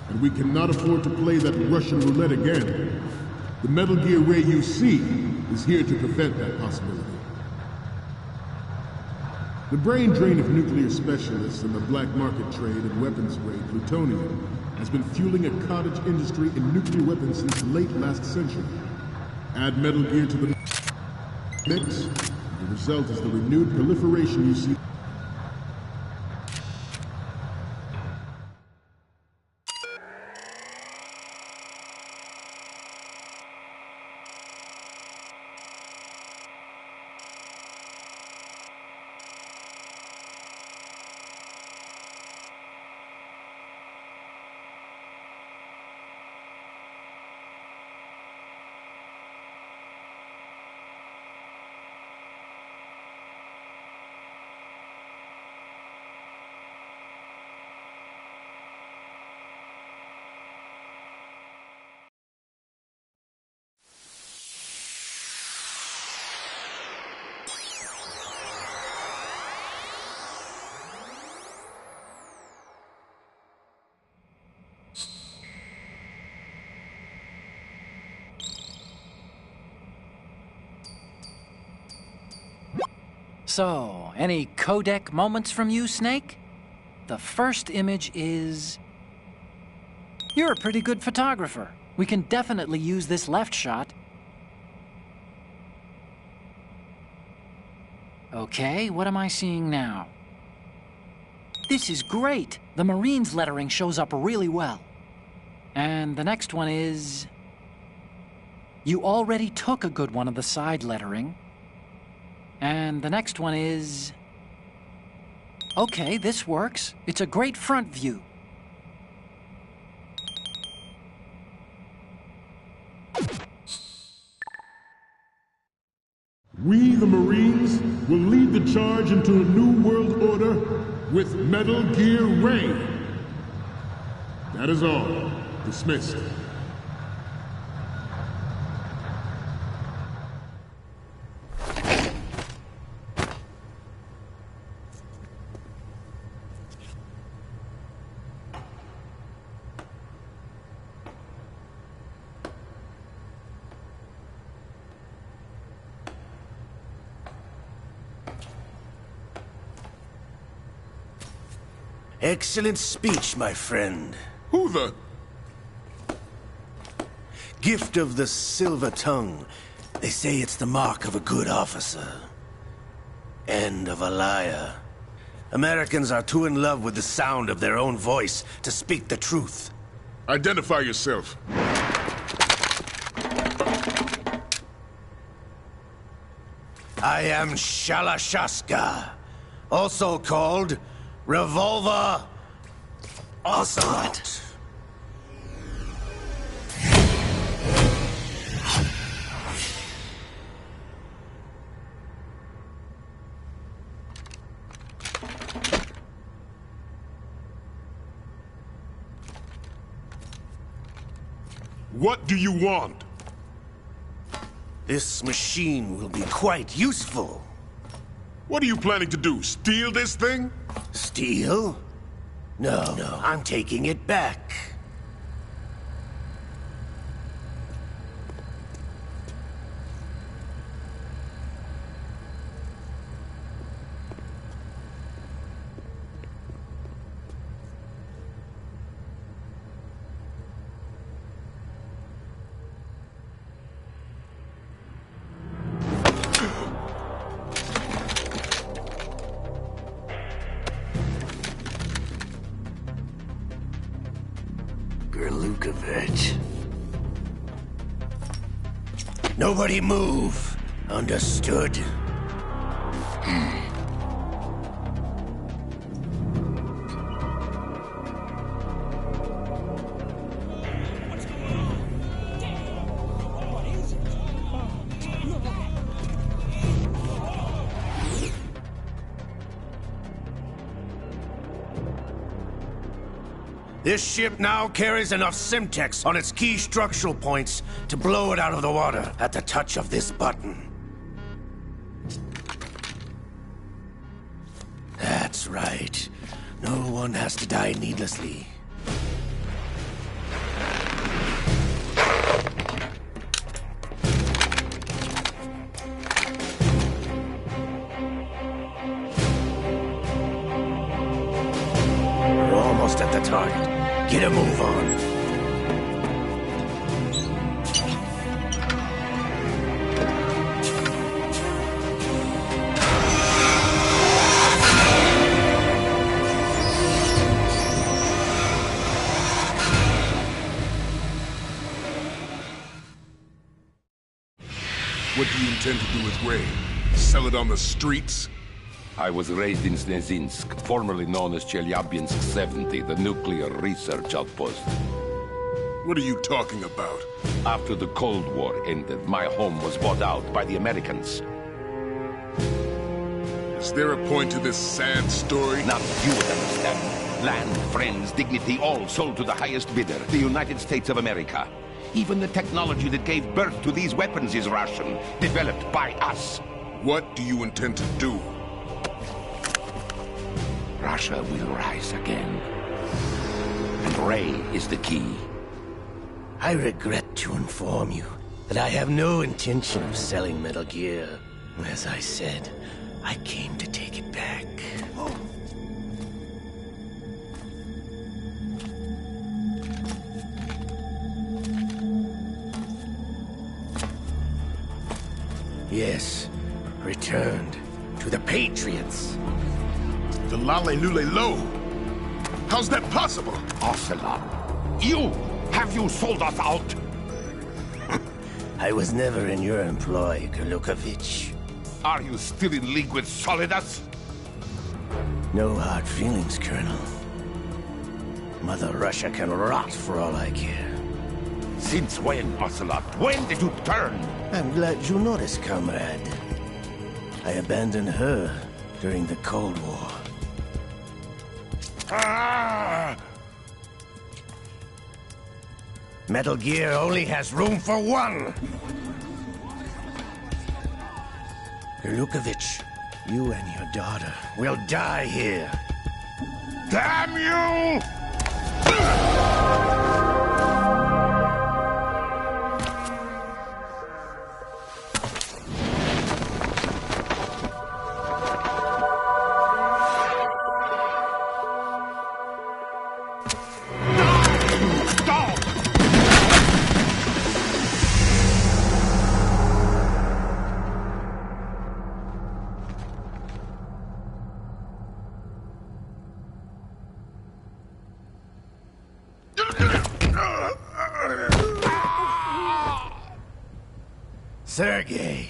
Speaker 11: And we cannot afford to play that Russian roulette again. The Metal Gear Ray you see is here to prevent that possibility. The brain drain of nuclear specialists and the black market trade in weapons grade plutonium has been fueling a cottage industry in nuclear weapons since late last century. Add Metal Gear to the mix, the result is the renewed proliferation you see.
Speaker 3: So, any codec moments from you, Snake? The first image is... You're a pretty good photographer. We can definitely use this left shot. Okay, what am I seeing now? This is great! The Marines lettering shows up really well. And the next one is... You already took a good one of the side lettering. And the next one is... Okay, this works. It's a great front view.
Speaker 11: We, the Marines, will lead the charge into a new world order with Metal Gear Ray. That is all. Dismissed.
Speaker 10: Excellent speech, my friend.
Speaker 11: Who the...
Speaker 10: Gift of the silver tongue. They say it's the mark of a good officer. And of a liar. Americans are too in love with the sound of their own voice to speak the truth.
Speaker 11: Identify yourself.
Speaker 10: I am Shalashaska, also called Revolver Ocelot.
Speaker 11: What do you want?
Speaker 10: This machine will be quite useful.
Speaker 11: What are you planning to do? Steal this thing?
Speaker 10: Steal? No, I'm taking it back. Gerlukovich. Nobody move. Understood? This ship now carries enough Simtex on its key structural points to blow it out of the water at the touch of this button. That's right. No one has to die needlessly. We're almost at the target. Get a move on.
Speaker 11: What do you intend to do with Ray? Sell it on the streets?
Speaker 4: I was raised in Snezinsk, formerly known as Chelyabinsk 70, the nuclear research outpost.
Speaker 11: What are you talking about?
Speaker 4: After the Cold War ended, my home was bought out by the Americans.
Speaker 11: Is there a point to this sad story?
Speaker 4: Now you would understand. Land, friends, dignity, all sold to the highest bidder, the United States of America. Even the technology that gave birth to these weapons is Russian, developed by us.
Speaker 11: What do you intend to do?
Speaker 4: Russia will rise again. And Ray is the key.
Speaker 10: I regret to inform you that I have no intention of selling Metal Gear. As I said, I came to take it back. Yes, returned to the Patriots.
Speaker 11: The Lale Lule Lo? How's that possible?
Speaker 4: Ocelot, have you sold us out?
Speaker 10: I was never in your employ, Gerlukovich.
Speaker 4: Are you still in league with Solidus?
Speaker 10: No hard feelings, Colonel. Mother Russia can rot for all I care.
Speaker 4: Since when, Ocelot? When did you turn?
Speaker 10: I'm glad you noticed, comrade. I abandoned her during the Cold War.
Speaker 4: Ah!
Speaker 10: Metal Gear only has room for one! Gerlukovich, you and your daughter will die here.
Speaker 4: Damn you!
Speaker 10: Sergei,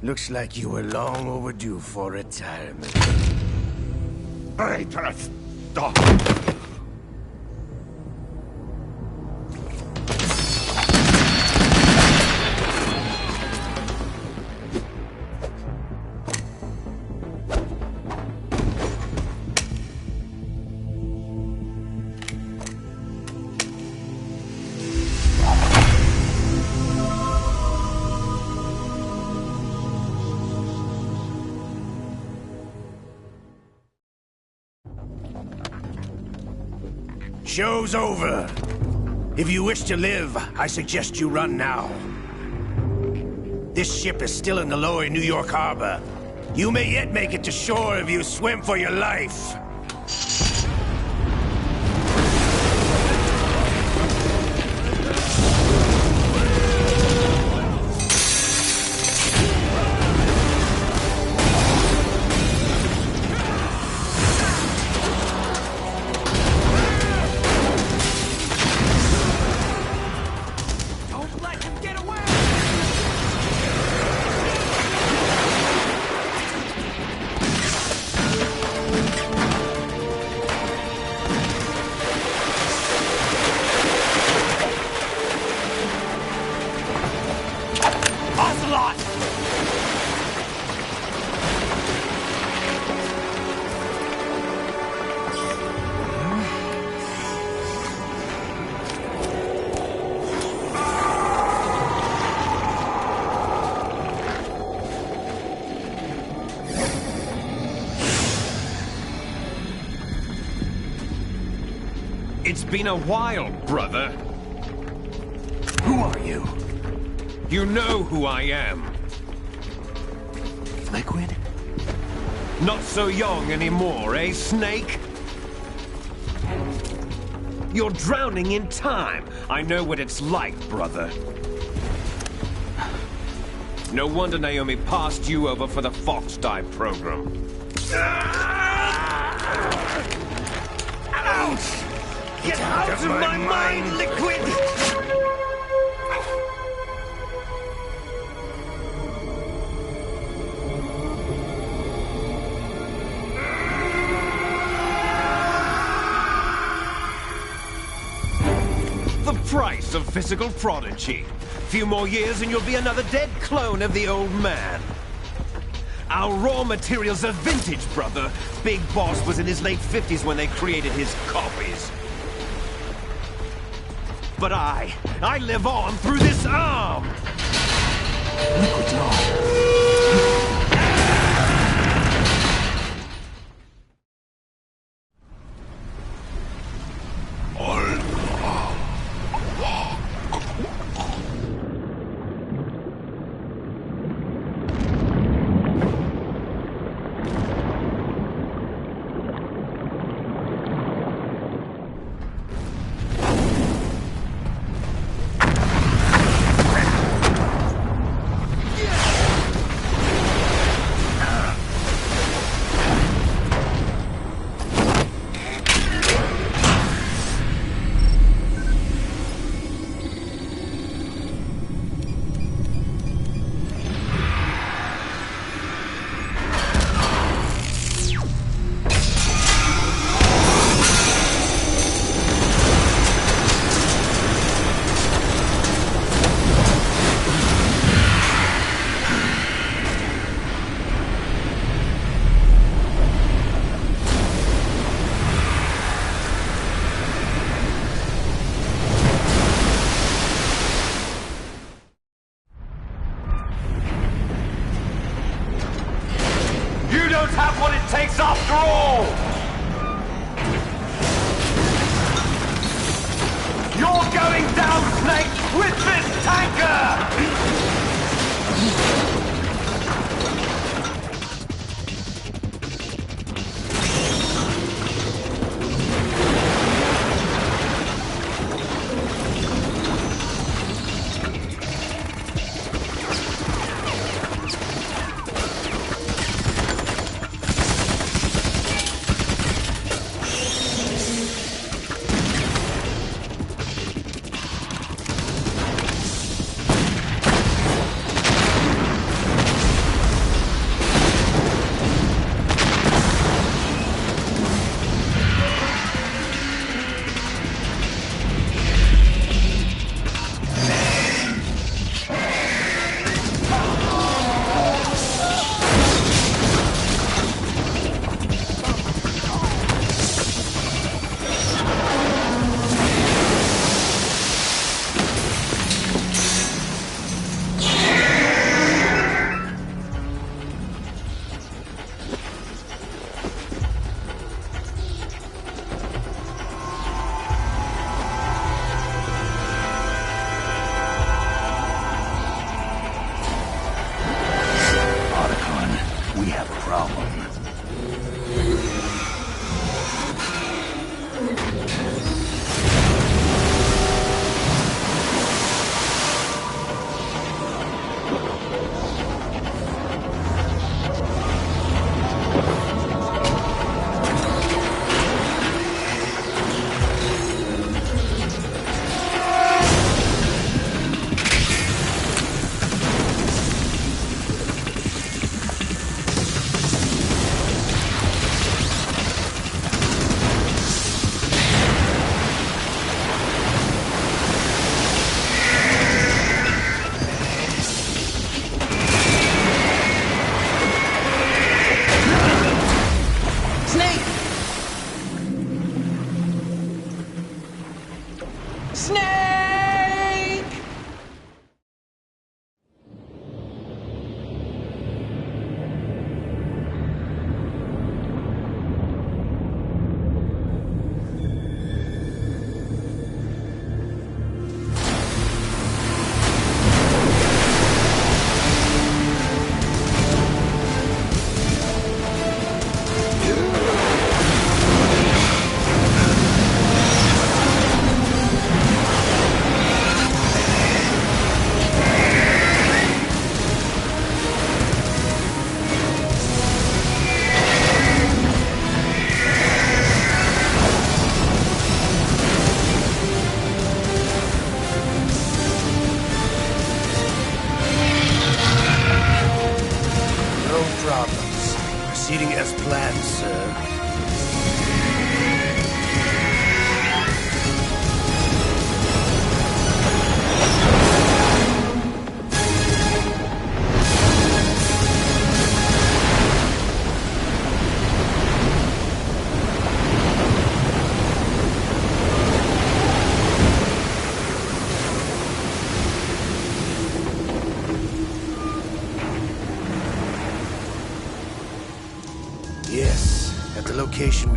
Speaker 10: looks like you were long overdue for retirement.
Speaker 4: Traitorous dog!
Speaker 10: Show's over. If you wish to live, I suggest you run now. This ship is still in the lower New York harbor. You may yet make it to shore if you swim for your life.
Speaker 12: It's been a while, brother.
Speaker 1: Who are you?
Speaker 12: You know who I am.
Speaker 1: Liquid?
Speaker 12: Not so young anymore, eh, Snake? You're drowning in time. I know what it's like, brother. No wonder Naomi passed you over for the Fox Die program. Ouch! Get out of my mind, Liquid! The price of physical prodigy. Few more years and you'll be another dead clone of the old man. Our raw materials are vintage, brother. Big Boss was in his late 50s when they created his copies. But I live on through this arm!
Speaker 1: Liquid's on.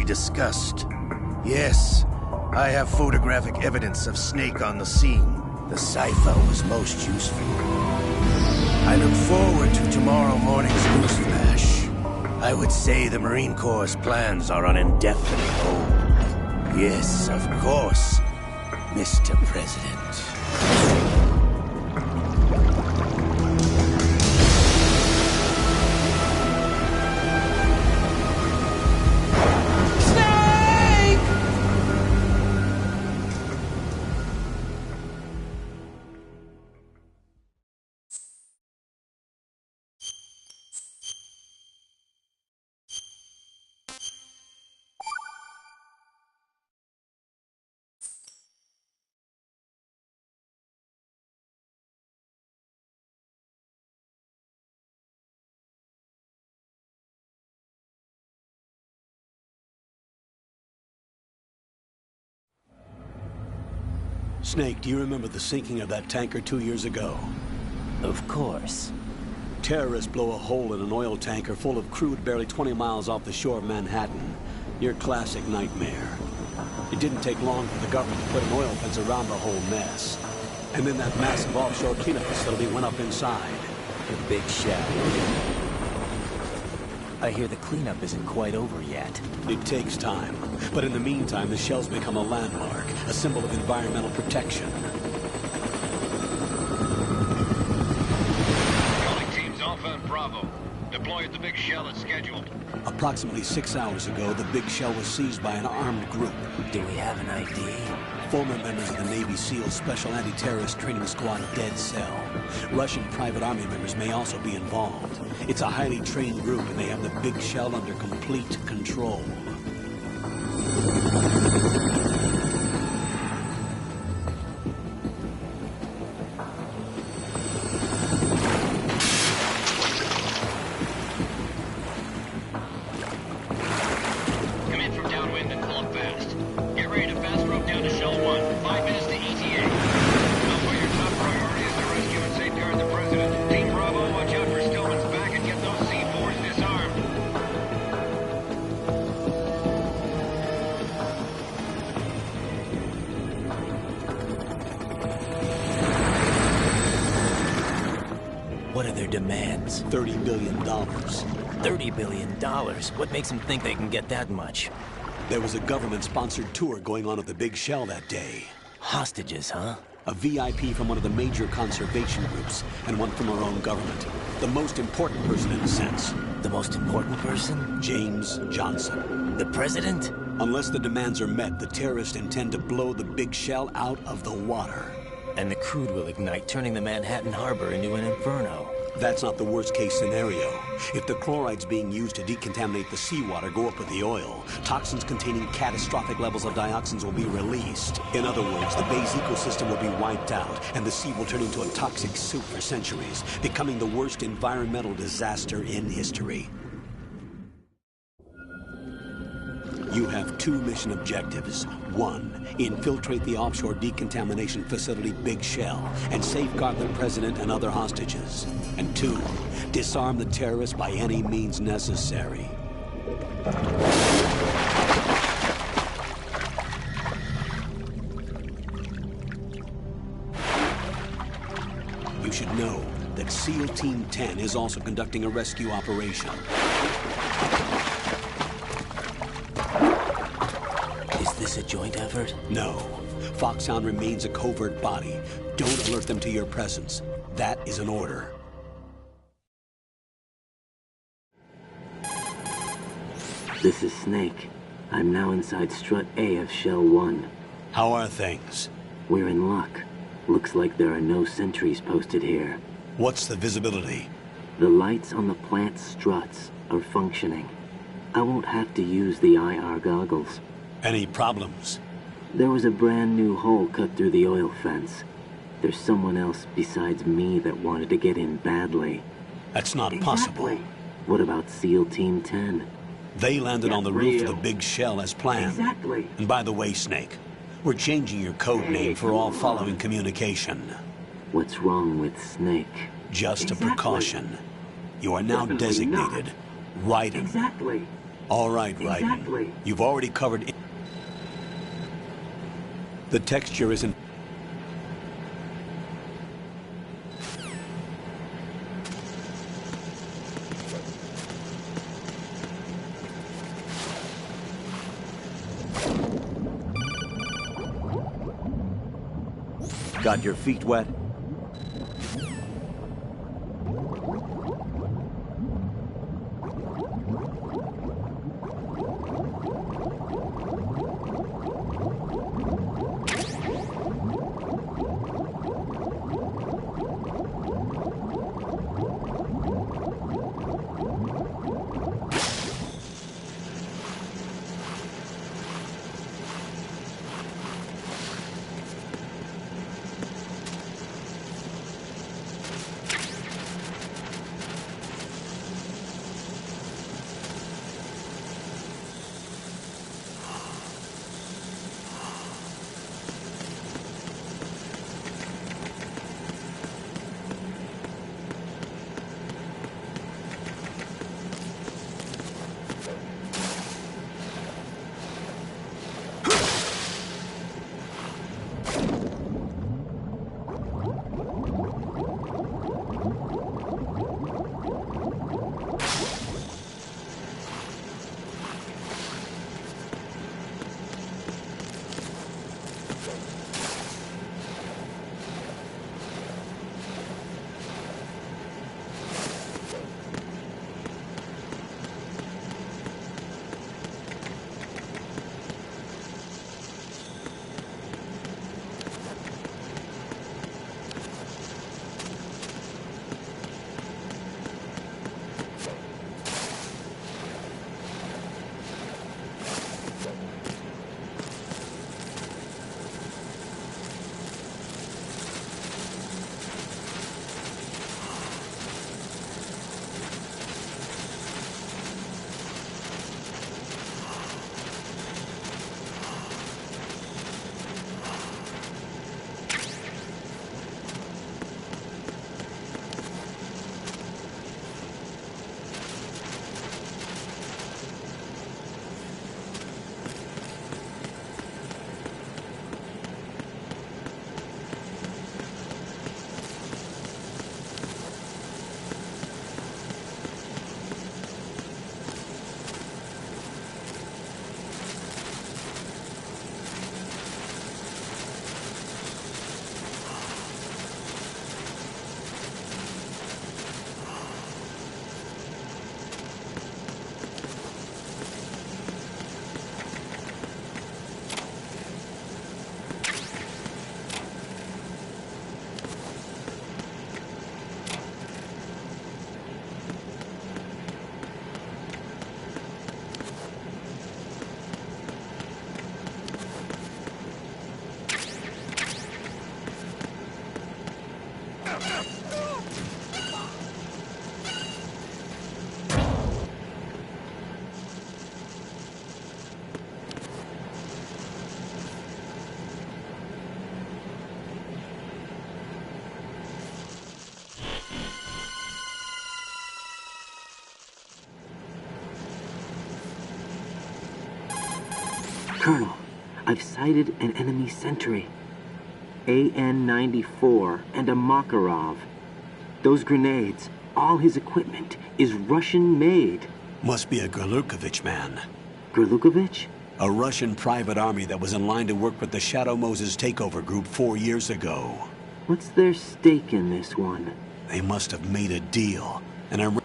Speaker 10: we discussed. Yes, I have photographic evidence of Snake on the scene. The cipher was most useful. I look forward to tomorrow morning's news flash. I would say the Marine Corps' plans are on indefinite hold. Yes, of course, Mr. President.
Speaker 6: Snake, do you remember the sinking of that tanker 2 years ago?
Speaker 13: Of course.
Speaker 6: Terrorists blow a hole in an oil tanker full of crude barely 20 miles off the shore of Manhattan. Your classic nightmare. It didn't take long for the government to put an oil fence around the whole mess. And then that massive offshore cleanup facility went up inside.
Speaker 13: The Big Shell. I hear the cleanup isn't quite over yet.
Speaker 6: It takes time. But in the meantime, the shell's become a landmark, a symbol of environmental protection.
Speaker 14: Calling teams Alpha and Bravo. Deploy at the Big Shell as scheduled.
Speaker 6: Approximately 6 hours ago, the Big Shell was seized by an armed group.
Speaker 13: Do we have an ID?
Speaker 6: Former members of the Navy SEAL Special Anti-Terrorist Training Squad Dead Cell. Russian private army members may also be involved. It's a highly trained group, and they have the Big Shell under complete control.
Speaker 14: Come in from downwind and pull up fast. Get ready to fast rope down to Shell 1. 5 minutes to ETA. Alpha, your top priority is to rescue and safeguard the President. Team Bravo, watch out for Stillman's back and get those C4s disarmed.
Speaker 13: What are their demands?
Speaker 6: $30 billion.
Speaker 13: $30 billion? What makes them think they can get that much?
Speaker 6: There was a government-sponsored tour going on at the Big Shell that day.
Speaker 13: Hostages, huh?
Speaker 6: A VIP from one of the major conservation groups, and one from our own government. The most important person in a sense.
Speaker 13: The most important person?
Speaker 6: James Johnson.
Speaker 13: The President?
Speaker 6: Unless the demands are met, the terrorists intend to blow the Big Shell out of the water.
Speaker 13: And the crude will ignite, turning the Manhattan Harbor into an inferno.
Speaker 6: That's not the worst-case scenario. If the chlorides being used to decontaminate the seawater go up with the oil, toxins containing catastrophic levels of dioxins will be released. In other words, the bay's ecosystem will be wiped out, and the sea will turn into a toxic soup for centuries, becoming the worst environmental disaster in history. You have 2 mission objectives. 1, infiltrate the offshore decontamination facility Big Shell and safeguard the President and other hostages. And 2, disarm the terrorists by any means necessary. You should know that SEAL Team 10 is also conducting a rescue operation.
Speaker 13: Is this a joint effort?
Speaker 6: No. Foxhound remains a covert body. Don't alert them to your presence. That is an order.
Speaker 15: This is Snake. I'm now inside Strut A of Shell 1.
Speaker 6: How are things?
Speaker 15: We're in luck. Looks like there are no sentries posted here.
Speaker 6: What's the visibility?
Speaker 15: The lights on the plant struts are functioning. I won't have to use the IR goggles.
Speaker 6: Any problems?
Speaker 15: There was a brand new hole cut through the oil fence. There's someone else besides me that wanted to get in badly.
Speaker 6: That's not possible.
Speaker 15: What about SEAL Team 10?
Speaker 6: They landed on the roof of the Big Shell as planned.
Speaker 15: Exactly.
Speaker 6: And by the way, Snake, we're changing your code name for all following communication.
Speaker 15: What's wrong with Snake?
Speaker 6: Just a precaution. You are now designated Raiden.
Speaker 15: Exactly.
Speaker 6: All right, Raiden.
Speaker 15: Exactly.
Speaker 6: You've already covered... The texture isn't...
Speaker 16: Got your feet wet?
Speaker 15: Colonel, I've sighted an enemy sentry. AN-94 and a Makarov. Those grenades, all his equipment, is Russian-made.
Speaker 6: Must be a Gorlukovich man.
Speaker 15: Gorlukovich?
Speaker 6: A Russian private army that was in line to work with the Shadow Moses takeover group 4 years ago.
Speaker 15: What's their stake in this one?
Speaker 6: They must have made a deal, and I'm...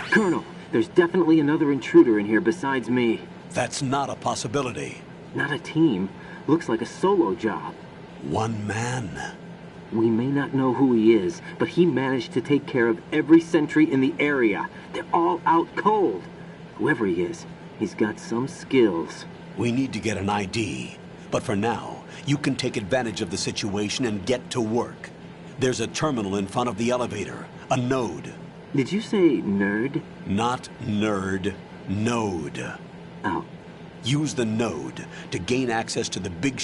Speaker 15: Colonel, there's definitely another intruder in here besides me.
Speaker 6: That's not a possibility.
Speaker 15: Not a team. Looks like a solo job.
Speaker 6: One man.
Speaker 15: We may not know who he is, but he managed to take care of every sentry in the area. They're all out cold. Whoever he is, he's got some skills.
Speaker 6: We need to get an ID. But for now, you can take advantage of the situation and get to work. There's a terminal in front of the elevator. A node.
Speaker 15: Did you say nerd?
Speaker 6: Not nerd. Node.
Speaker 15: Oh.
Speaker 6: Use the node to gain access to the big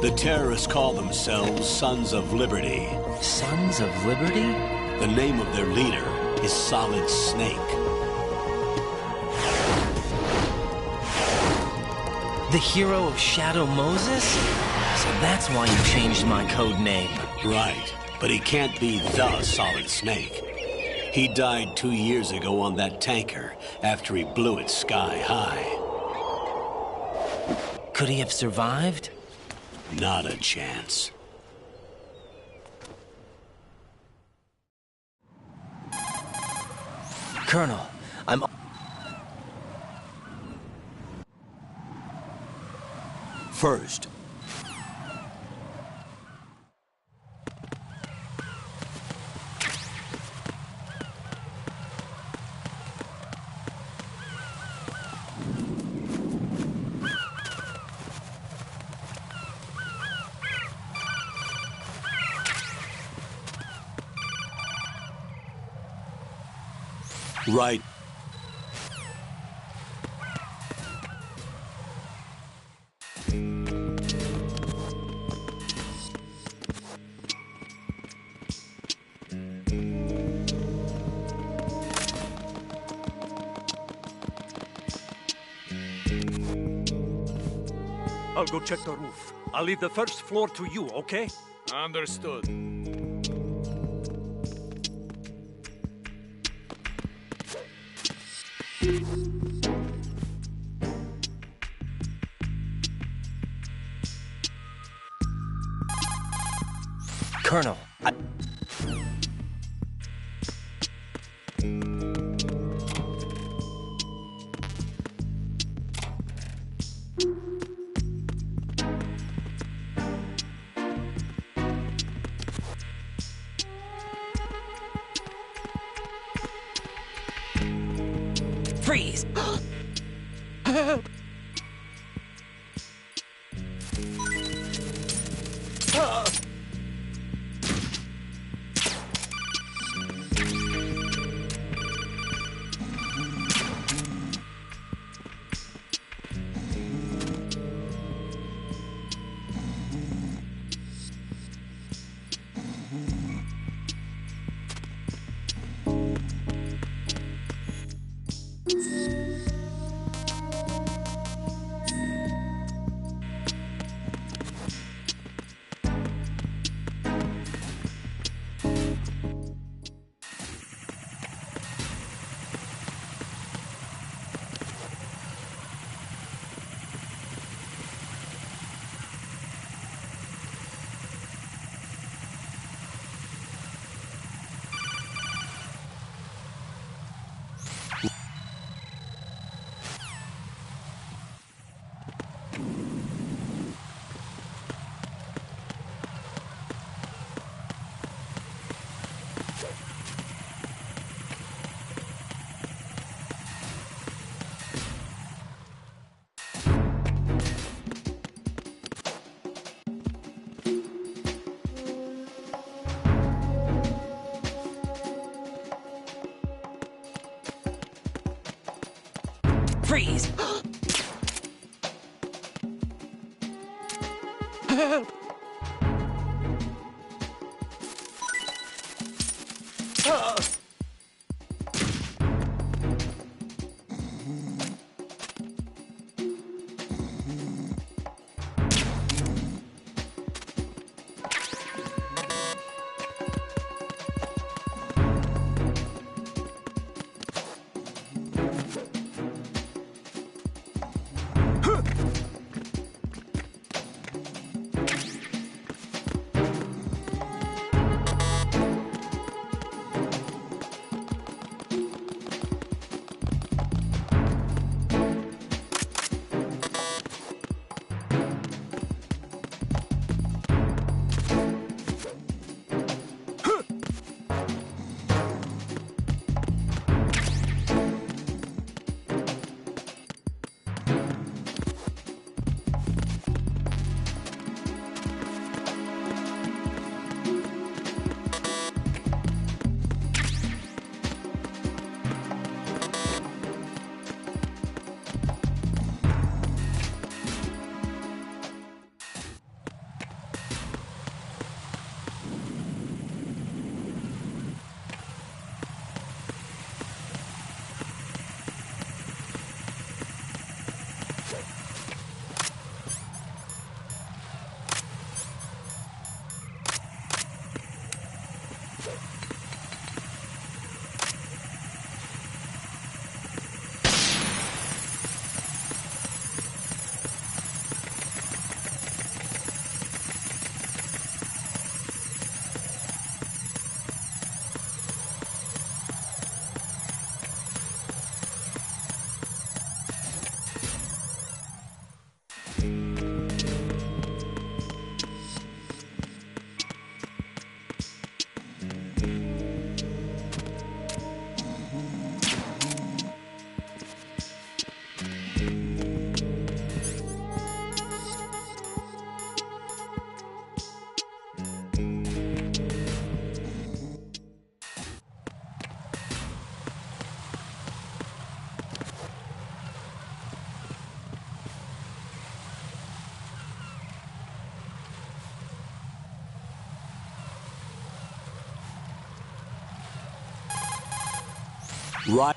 Speaker 6: The terrorists call themselves Sons of Liberty.
Speaker 13: Sons of Liberty?
Speaker 6: The name of their leader is Solid Snake.
Speaker 13: The hero of Shadow Moses? So that's why you changed my code name.
Speaker 6: Right. But he can't be the Solid Snake. He died 2 years ago on that tanker after he blew it sky high.
Speaker 13: Could he have survived?
Speaker 6: Not a chance.
Speaker 13: Colonel, I'm...
Speaker 10: First, right.
Speaker 7: I'll go check the roof. I'll leave the first floor to you, okay?
Speaker 16: Understood.
Speaker 13: Colonel, freeze!
Speaker 7: Help!
Speaker 13: Freeze!
Speaker 7: Help!
Speaker 6: Right.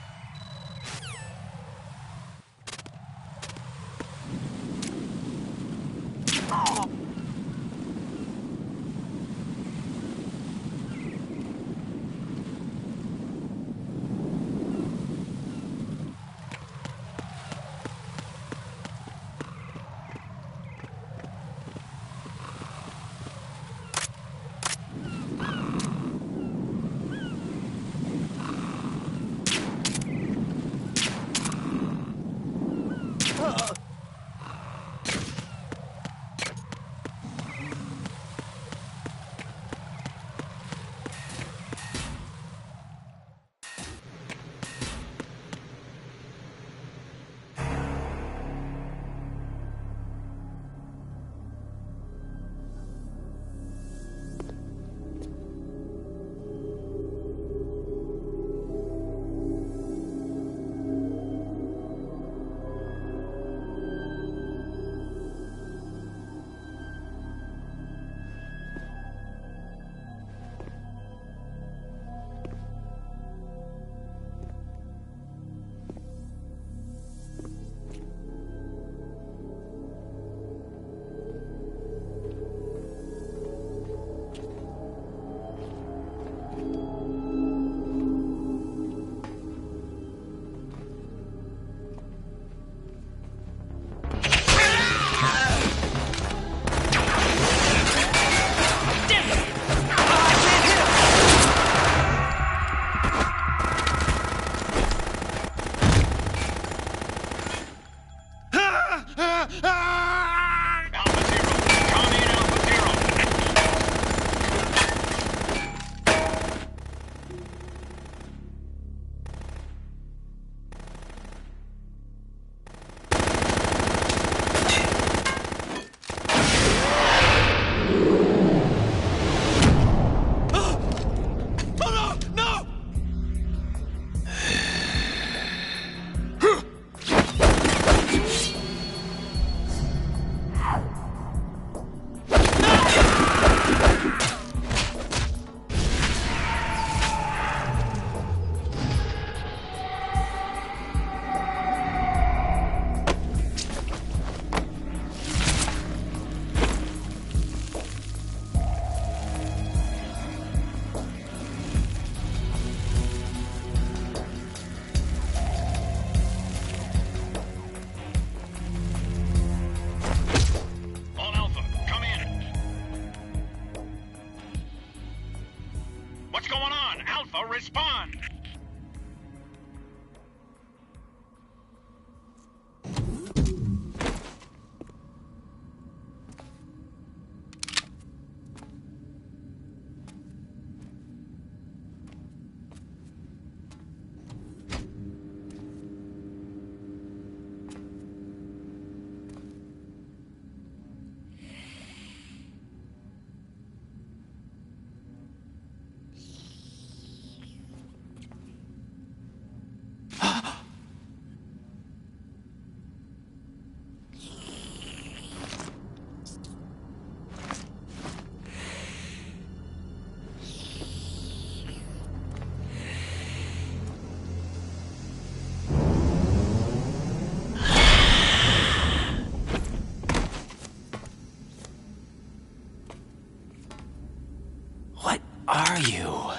Speaker 14: Respond!
Speaker 13: Are you?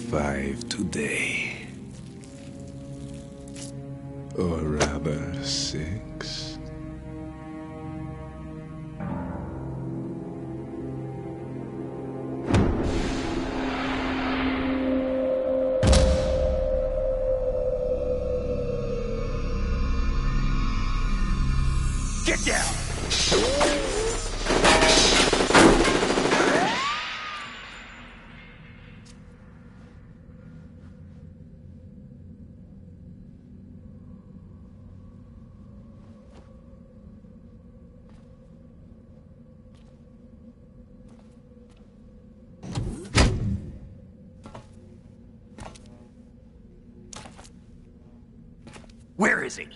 Speaker 16: Five today. Or rather, 6.
Speaker 12: Get down!
Speaker 7: Where is he?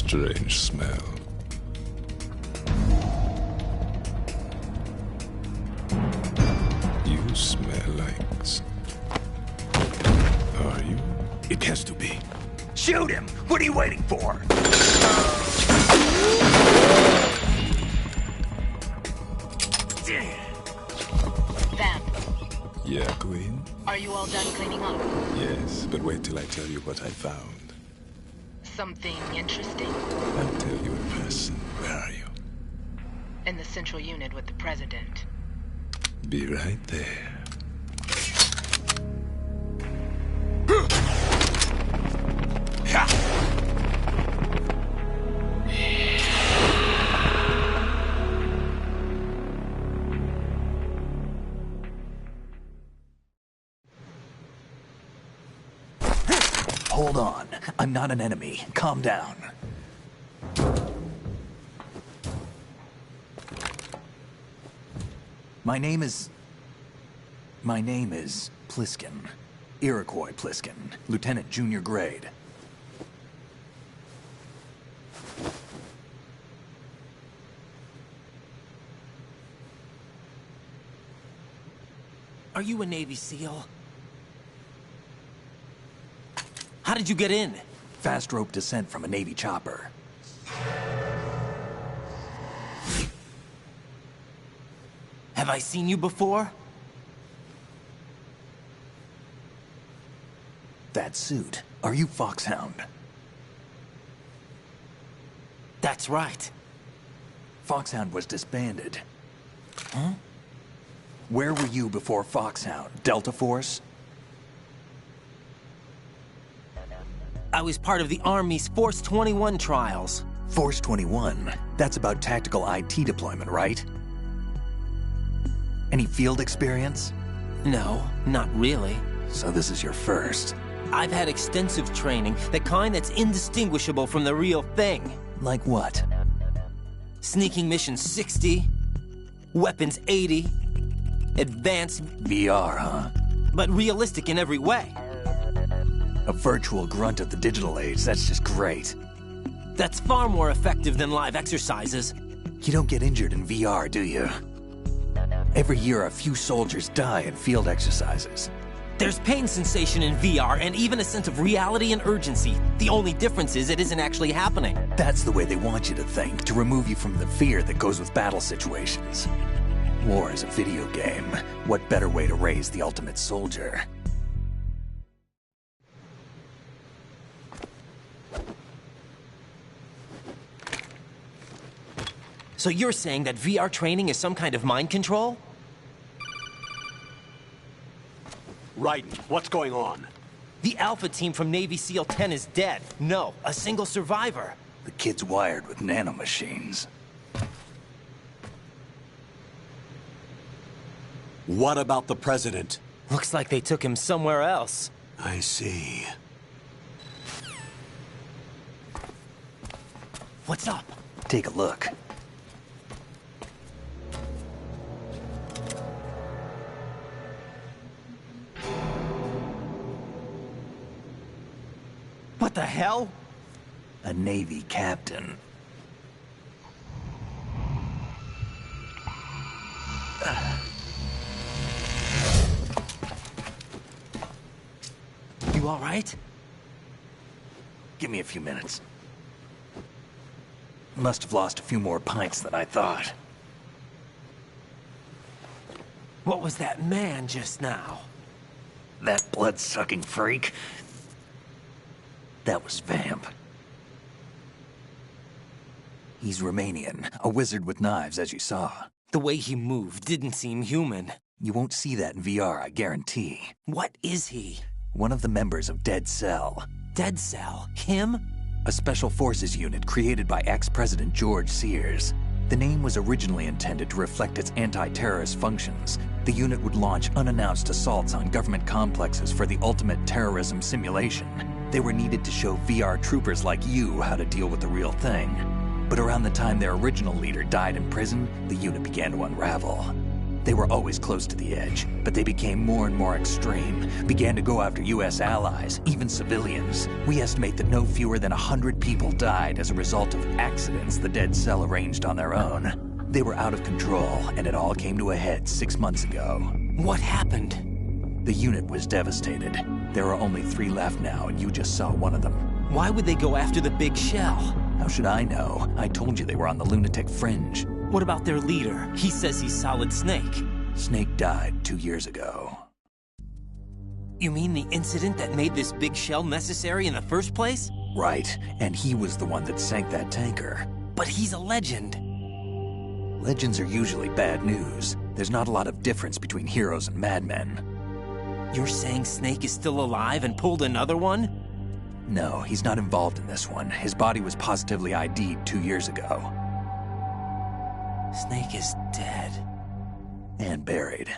Speaker 16: strange smell. You smell like... Are you?
Speaker 1: It has to be. Shoot him! What are you waiting for?
Speaker 17: Vamp,
Speaker 16: Yeah, Queen?
Speaker 17: are you all done cleaning up?
Speaker 16: Yes, but wait till I tell you what I found.
Speaker 17: Something interesting?
Speaker 16: I'll tell you in person. Where are you?
Speaker 17: In the central unit with the president.
Speaker 16: Be right there.
Speaker 1: Hold on. I'm not an enemy. Calm down. My name is Pliskin. Iroquois Pliskin. Lieutenant Junior Grade.
Speaker 13: Are you a Navy SEAL? How did you get in?
Speaker 1: Fast rope descent from a Navy chopper.
Speaker 13: Have I seen you before?
Speaker 1: That suit. Are you Foxhound?
Speaker 13: That's right.
Speaker 1: Foxhound was disbanded. Huh? Where were you before Foxhound? Delta Force?
Speaker 13: I was part of the Army's Force 21 trials.
Speaker 1: Force 21? That's about tactical IT deployment, right? Any field experience?
Speaker 13: No, not really.
Speaker 1: So this is your first.
Speaker 13: I've had extensive training, the kind that's indistinguishable from the real thing.
Speaker 1: Like what?
Speaker 13: Sneaking mission 60, weapons 80, advanced...
Speaker 1: VR, huh?
Speaker 13: But realistic in every way.
Speaker 1: A virtual grunt of the digital age, that's just great.
Speaker 13: That's far more effective than live exercises.
Speaker 1: You don't get injured in VR, do you? Every year, a few soldiers die in field exercises.
Speaker 13: There's pain sensation in VR and even a sense of reality and urgency. The only difference is it isn't actually happening.
Speaker 1: That's the way they want you to think, to remove you from the fear that goes with battle situations. War is a video game. What better way to raise the ultimate soldier?
Speaker 13: So you're saying that VR training is some kind of mind control?
Speaker 6: Raiden, what's going on?
Speaker 13: The Alpha team from Navy SEAL 10 is dead. No, a single survivor.
Speaker 1: The kid's wired with nanomachines.
Speaker 6: What about the president?
Speaker 13: Looks like they took him somewhere else.
Speaker 6: I see.
Speaker 13: What's up?
Speaker 1: Take a look.
Speaker 13: What the hell?
Speaker 1: A Navy captain.
Speaker 13: You all right?
Speaker 1: Give me a few minutes. Must have lost a few more pints than I thought.
Speaker 13: What was that man just now?
Speaker 1: That blood-sucking freak? That was Vamp. He's Romanian, a wizard with knives, as you saw.
Speaker 13: The way he moved didn't seem human.
Speaker 1: You won't see that in VR, I guarantee.
Speaker 13: What is he?
Speaker 1: One of the members of Dead Cell.
Speaker 13: Dead Cell? Him?
Speaker 1: A special forces unit created by ex-President George Sears. The name was originally intended to reflect its anti-terrorist functions. The unit would launch unannounced assaults on government complexes for the ultimate terrorism simulation. They were needed to show VR troopers like you how to deal with the real thing. But around the time their original leader died in prison, the unit began to unravel. They were always close to the edge, but they became more and more extreme, began to go after U.S. allies, even civilians. We estimate that no fewer than 100 people died as a result of accidents the Dead Cell arranged on their own. They were out of control, and it all came to a head 6 months ago.
Speaker 13: What happened?
Speaker 1: The unit was devastated. There are only 3 left now, and you just saw one of them.
Speaker 13: Why would they go after the big shell?
Speaker 1: How should I know? I told you they were on the lunatic fringe.
Speaker 13: What about their leader? He says he's Solid Snake.
Speaker 1: Snake died 2 years ago.
Speaker 13: You mean the incident that made this big shell necessary in the first place?
Speaker 1: Right, and he was the one that sank that tanker.
Speaker 13: But he's a legend.
Speaker 1: Legends are usually bad news. There's not a lot of difference between heroes and madmen.
Speaker 13: You're saying Snake is still alive and pulled another one?
Speaker 1: No, he's not involved in this one. His body was positively ID'd 2 years ago.
Speaker 13: Snake is dead.
Speaker 1: And buried.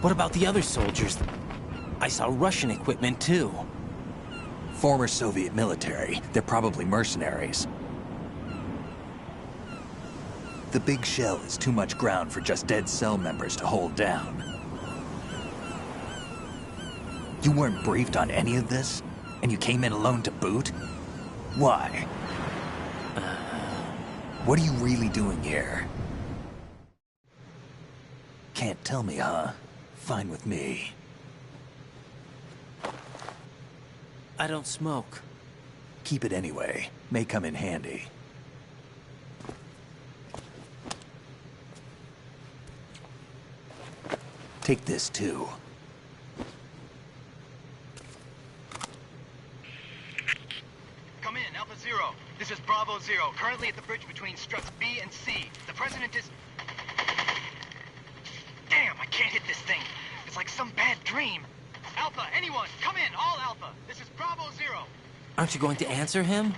Speaker 13: What about the other soldiers? I saw Russian equipment too.
Speaker 1: Former Soviet military. They're probably mercenaries. The big shell is too much ground for just Dead Cell members to hold down. You weren't briefed on any of this? And you came in alone to boot? Why? What are you really doing here? Can't tell me, huh? Fine with me.
Speaker 13: I don't smoke.
Speaker 1: Keep it anyway. May come in handy. Take this too.
Speaker 14: Come in, Alpha Zero. This is Bravo Zero, currently at the bridge between struts B and C. The President is... Damn, I can't hit this thing. It's like some bad dream. Alpha, anyone, come in, all Alpha. This is Bravo Zero.
Speaker 13: Aren't you going to answer him?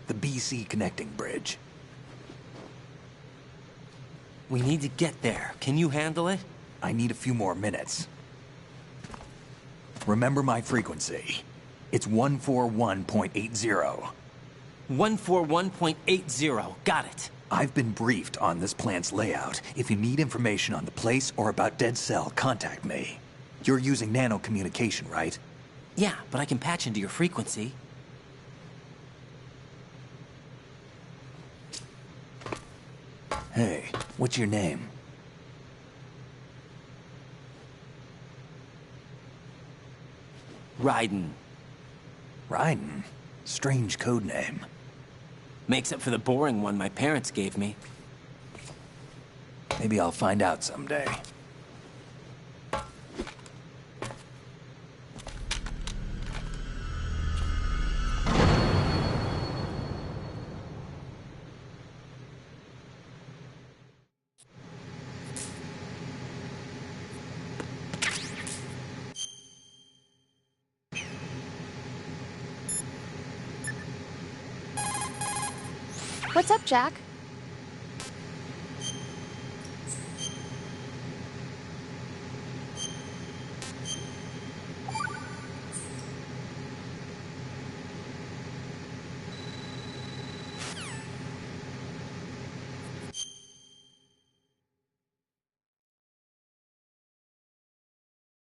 Speaker 1: The BC connecting bridge.
Speaker 13: We need to get there. Can you handle it?
Speaker 1: I need a few more minutes. Remember my frequency. It's 141.80.
Speaker 13: 141.80. Got it.
Speaker 1: I've been briefed on this plant's layout. If you need information on the place or about Dead Cell, contact me. You're using nano communication, right?
Speaker 13: Yeah, but I can patch into your frequency.
Speaker 1: Hey, what's your name?
Speaker 13: Raiden.
Speaker 1: Raiden? Strange code name.
Speaker 13: Makes up for the boring one my parents gave me.
Speaker 1: Maybe I'll find out someday.
Speaker 18: What's up, Jack?